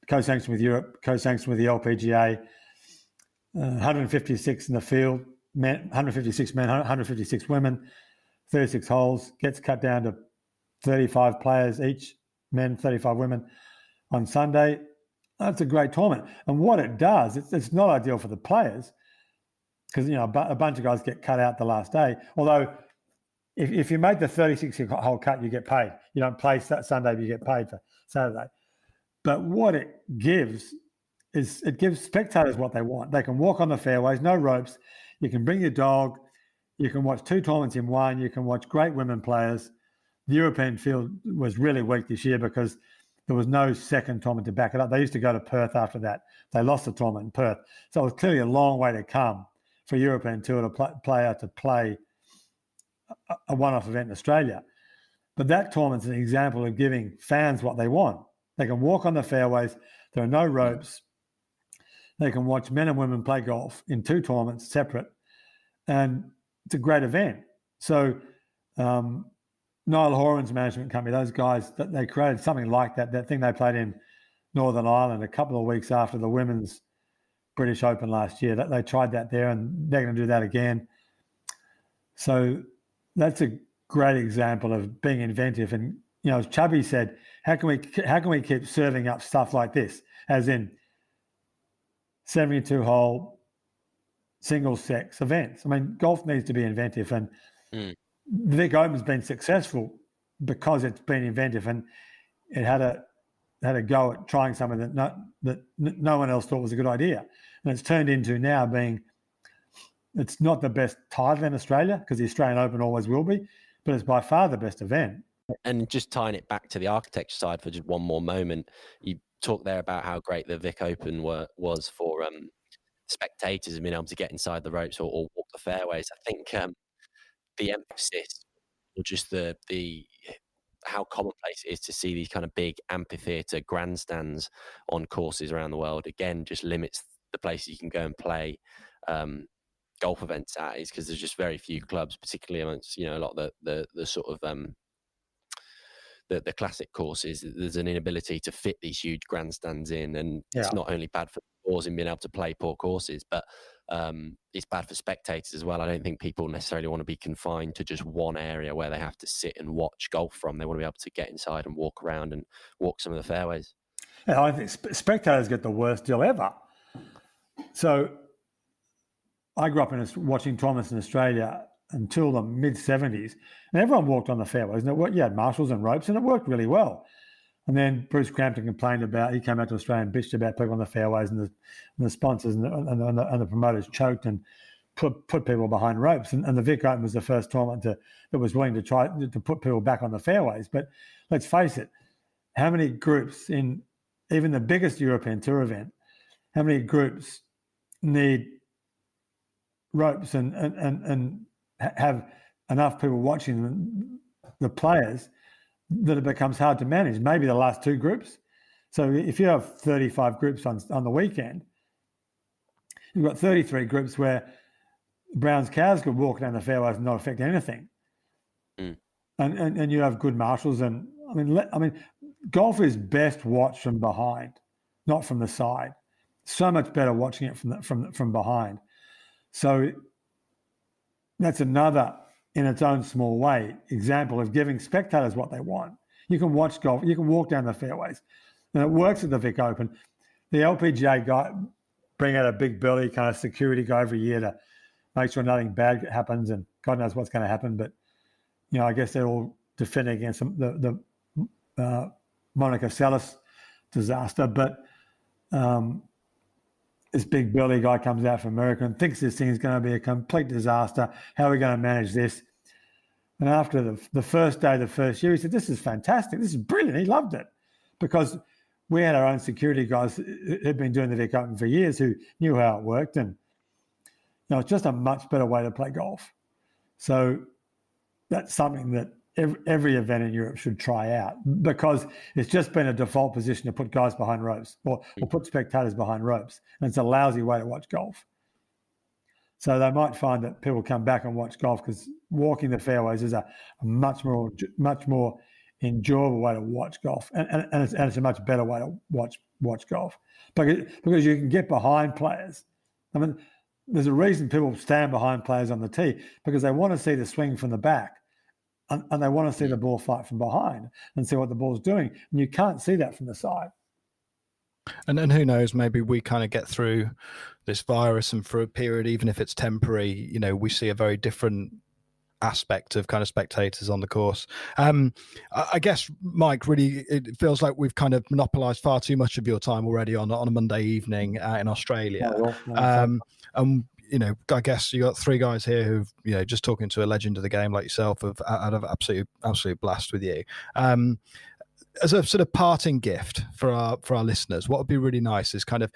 Speaker 3: co-sanctioned with Europe, co-sanctioned with the LPGA, 156 in the field, 156 men, 156 women, 36 holes, gets cut down to 35 players each, men, 35 women on Sunday. That's a great tournament. And what it does, it's not ideal for the players because, a bunch of guys get cut out the last day. Although if you make the 36-hole cut, you get paid. You don't play Sunday, but you get paid for Saturday. But what it gives is it gives spectators what they want. They can walk on the fairways, no ropes. You can bring your dog. You can watch 2 tournaments in one. You can watch great women players. The European field was really weak this year because there was no second tournament to back it up. They used to go to Perth after that. They lost the tournament in Perth. So it was clearly a long way to come for European Tour player to play a one-off event in Australia. But that tournament's an example of giving fans what they want. They can walk on the fairways. There are no ropes. They can watch men and women play golf in 2 tournaments separate. And it's a great event. So Niall Horan's management company, those guys, they created something like that thing they played in Northern Ireland a couple of weeks after the women's British Open last year. They tried that there, and they're going to do that again. So that's a great example of being inventive. And as Chubby said, how can we keep serving up stuff like this, as in 72-hole single-sex events? I mean, golf needs to be inventive, and the Vic Open's been successful because it's been inventive, and it had a go at trying something that no one else thought was a good idea, and it's turned into now being. It's not the best title in Australia because the Australian Open always will be, but it's by far the best event.
Speaker 5: And just tying it back to the architecture side for just one more moment, you talked there about how great the Vic Open was for spectators and being able to get inside the ropes or walk the fairways. I think the emphasis or just the how commonplace it is to see these kind of big amphitheatre grandstands on courses around the world, again, just limits the places you can go and play golf events at, is because there's just very few clubs, particularly amongst a lot of the sort of the classic courses. There's an inability to fit these huge grandstands in, and it's not only bad for pros in being able to play poor courses, but it's bad for spectators as well. I don't think people necessarily want to be confined to just one area where they have to sit and watch golf from. They want to be able to get inside and walk around and walk some of the fairways.
Speaker 3: Yeah, I think spectators get the worst deal ever. So I grew up watching tournaments in Australia until the mid-70s, and everyone walked on the fairways. And you had marshals and ropes, and it worked really well. And then Bruce Crampton complained about, he came out to Australia and bitched about people on the fairways, and the sponsors and the promoters choked and put people behind ropes. And the Vic Open was the first tournament that was willing to try to put people back on the fairways. But let's face it, how many groups in even the biggest European Tour event, how many groups need ropes and have enough people watching the players that it becomes hard to manage? Maybe the last 2 groups. So if you have 35 groups on the weekend, you've got 33 groups where Brown's cows could walk down the fairways and not affect anything. And you have good marshals. And I mean, golf is best watched from behind, not from the side. So much better watching it from behind. So that's another, in its own small way, example of giving spectators what they want. You can watch golf, you can walk down the fairways, and it works at the Vic Open. The LPGA guy bring out a big burly kind of security guy every year to make sure nothing bad happens, and God knows what's going to happen. But I guess they're all defending against the Monica Seles disaster. But this big burly guy comes out from America and thinks this thing is going to be a complete disaster. How are we going to manage this? And after the first day, the first year, he said, "This is fantastic. This is brilliant." He loved it because we had our own security guys who'd been doing the Vic Open for years who knew how it worked. And it's just a much better way to play golf. So that's something that every event in Europe should try out, because it's just been a default position to put guys behind ropes or put spectators behind ropes. And it's a lousy way to watch golf. So they might find that people come back and watch golf because walking the fairways is a much more enjoyable way to watch golf, and it's a much better way to watch golf, because you can get behind players. I mean, there's a reason people stand behind players on the tee, because they want to see the swing from the back, and they want to see the ball flight from behind and see what the ball's doing, and you can't see that from the side.
Speaker 2: And who knows, maybe we kind of get through this virus, and for a period, even if it's temporary, we see a very different aspect of kind of spectators on the course. I guess, Mike, really, it feels like we've kind of monopolized far too much of your time already on a Monday evening in Australia. And I guess you got three guys here who've, just talking to a legend of the game like yourself, have had an absolute blast with you. As a sort of parting gift for our listeners, what would be really nice is kind of,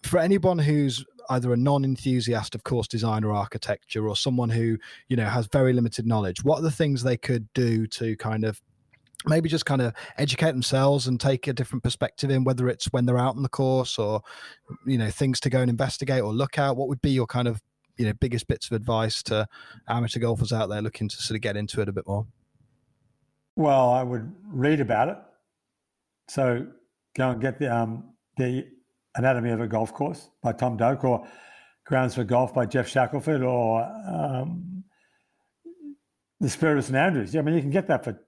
Speaker 2: for anyone who's either a non-enthusiast of course design or architecture, or someone who, has very limited knowledge, what are the things they could do to kind of maybe just kind of educate themselves and take a different perspective in, whether it's when they're out on the course or, things to go and investigate or look at? What would be your kind of, biggest bits of advice to amateur golfers out there looking to sort of get into it a bit more?
Speaker 3: Well, I would read about it. So go and get the Anatomy of a Golf Course by Tom Doak, or Grounds for Golf by Jeff Shackelford, or The Spirit of St Andrews. I mean, you can get that for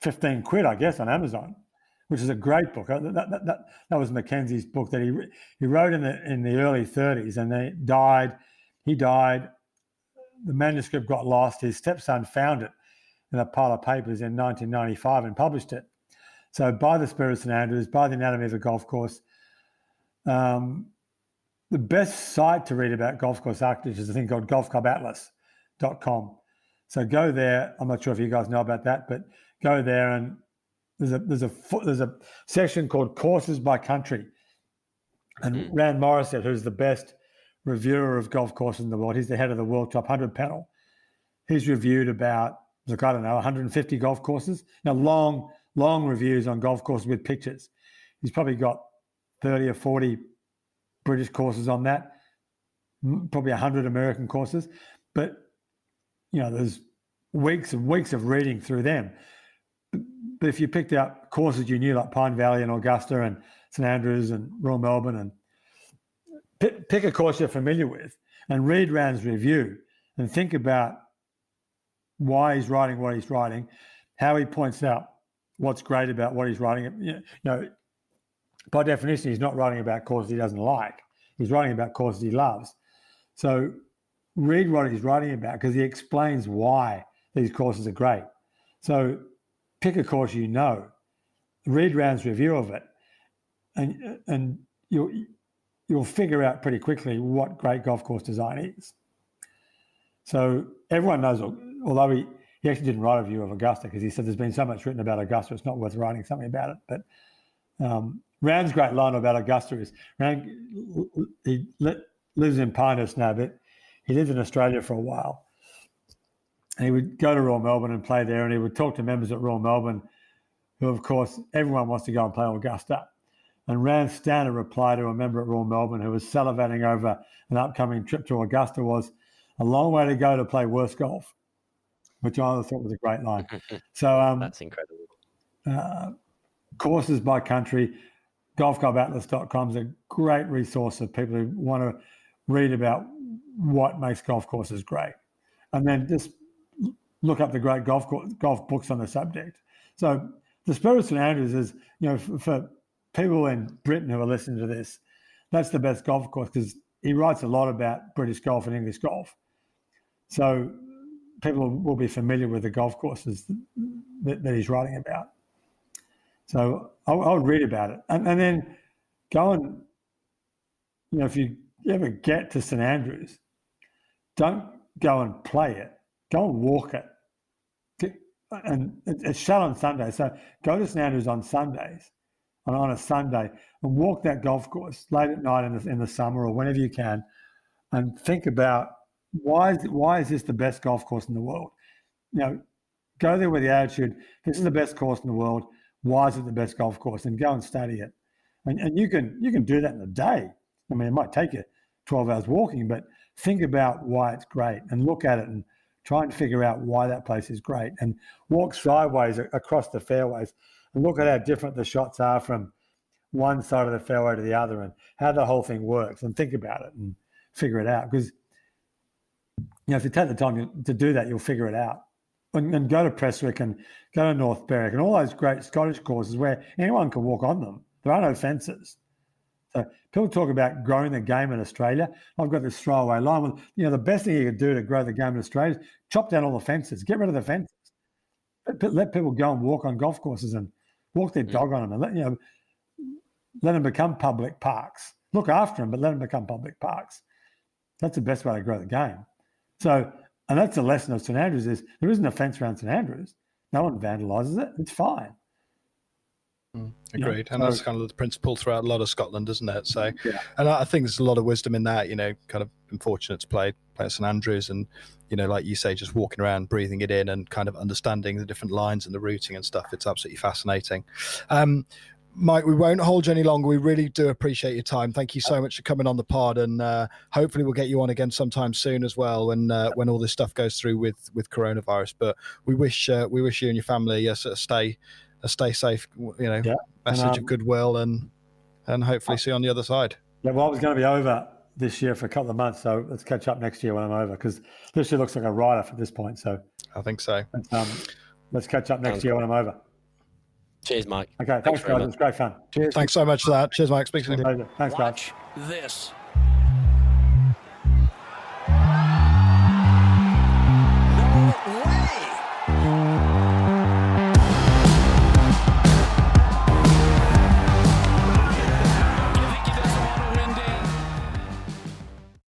Speaker 3: $15, I guess, on Amazon, which is a great book. That was Mackenzie's book that he wrote in the early 30s, and he died. The manuscript got lost. His stepson found it in a pile of papers in 1995 and published it. So buy The Spirit of St Andrews, buy The Anatomy of a Golf Course. The best site to read about golf course architecture is a thing called golfclubatlas.com. So go there. I'm not sure if you guys know about that, but go there, and there's a section called Courses by Country. And Rand Morissette, who's the best reviewer of golf courses in the world, he's the head of the World Top 100 panel. He's reviewed about, 150 golf courses. Long reviews on golf courses with pictures. He's probably got 30 or 40 British courses on that, probably 100 American courses. But, there's weeks and weeks of reading through them. But if you picked out courses you knew, like Pine Valley and Augusta and St Andrews and Royal Melbourne, and pick a course you're familiar with and read Rand's review and think about why he's writing what he's writing, how he points out what's great about what he's writing. By definition, he's not writing about courses he doesn't like. He's writing about courses he loves. So read what he's writing about, because he explains why these courses are great. So pick a course read Rand's review of it, and you'll figure out pretty quickly what great golf course design is. So everyone knows, although he actually didn't write a review of Augusta, because he said there's been so much written about Augusta, it's not worth writing something about it. But Rand's great line about Augusta is, Rand, he lives in Pinehurst now, but he lived in Australia for a while. And he would go to Royal Melbourne and play there, and he would talk to members at Royal Melbourne, who, of course, everyone wants to go and play Augusta. And Rand's standard reply to a member at Royal Melbourne who was salivating over an upcoming trip to Augusta was, "A long way to go to play worse golf," which I thought was a great line. So
Speaker 5: that's incredible.
Speaker 3: Courses by Country, golfclubatlas.com is a great resource of people who want to read about what makes golf courses great. And then just look up the great golf books on the subject. So The Spirit of St Andrews is, for people in Britain who are listening to this, that's the best golf course, because he writes a lot about British golf and English golf. So people will be familiar with the golf courses that he's writing about. So I would read about it. And then go and, if you ever get to St Andrews, don't go and play it. Go and walk it. And it's shut on Sunday. So go to St Andrews on Sundays, on a Sunday, and walk that golf course late at night in the summer or whenever you can, and think about why is this the best golf course in the world? You know, go there with the attitude, this is the best course in the world. Why is it the best golf course? And go and study it. And you can do that in a day. I mean, it might take you 12 hours walking, but think about why it's great and look at it and try and figure out why that place is great, and walk sideways across the fairways and look at how different the shots are from one side of the fairway to the other and how the whole thing works, and think about it and figure it out. Because, you know, if you take the time to do that, you'll figure it out. And go to Prestwick and go to North Berwick and all those great Scottish courses where anyone can walk on them. There are no fences. So people talk about growing the game in Australia. I've got this throwaway line. Well, you know, the best thing you could do to grow the game in Australia is chop down all the fences, get rid of the fences. Let people go and walk on golf courses and walk their dog on them, and let them become public parks. Look after them, but let them become public parks. That's the best way to grow the game. So, and that's the lesson of St Andrews is there isn't a fence around St Andrews. No one vandalises it. It's fine.
Speaker 2: Agreed. And that's kind of the principle throughout a lot of Scotland, isn't it? So,
Speaker 3: Yeah.
Speaker 2: and I think there's a lot of wisdom in that, you know, kind of been fortunate to play at St Andrews and, you know, like you say, just walking around, breathing it in and kind of understanding the different lines and the routing and stuff. It's absolutely fascinating. Mike, we won't hold you any longer. We really do appreciate your time. Thank you so much for coming on the pod, and hopefully we'll get you on again sometime soon as well when all this stuff goes through with coronavirus. But we wish you and your family a stay safe, you know, message of goodwill, and hopefully see you on the other side.
Speaker 3: Yeah, well, I was going to be over this year for a couple of months, so let's catch up next year when I'm over, because this year looks like a write-off at this point. So
Speaker 2: I think so.
Speaker 3: Let's catch up next year when I'm over.
Speaker 5: Cheers, Mike.
Speaker 3: Okay, thanks guys. It was great fun.
Speaker 4: Cheers.
Speaker 2: Thanks so much for that. Cheers, Mike. Speak to you.
Speaker 3: Thanks, guys.
Speaker 1: Watch this.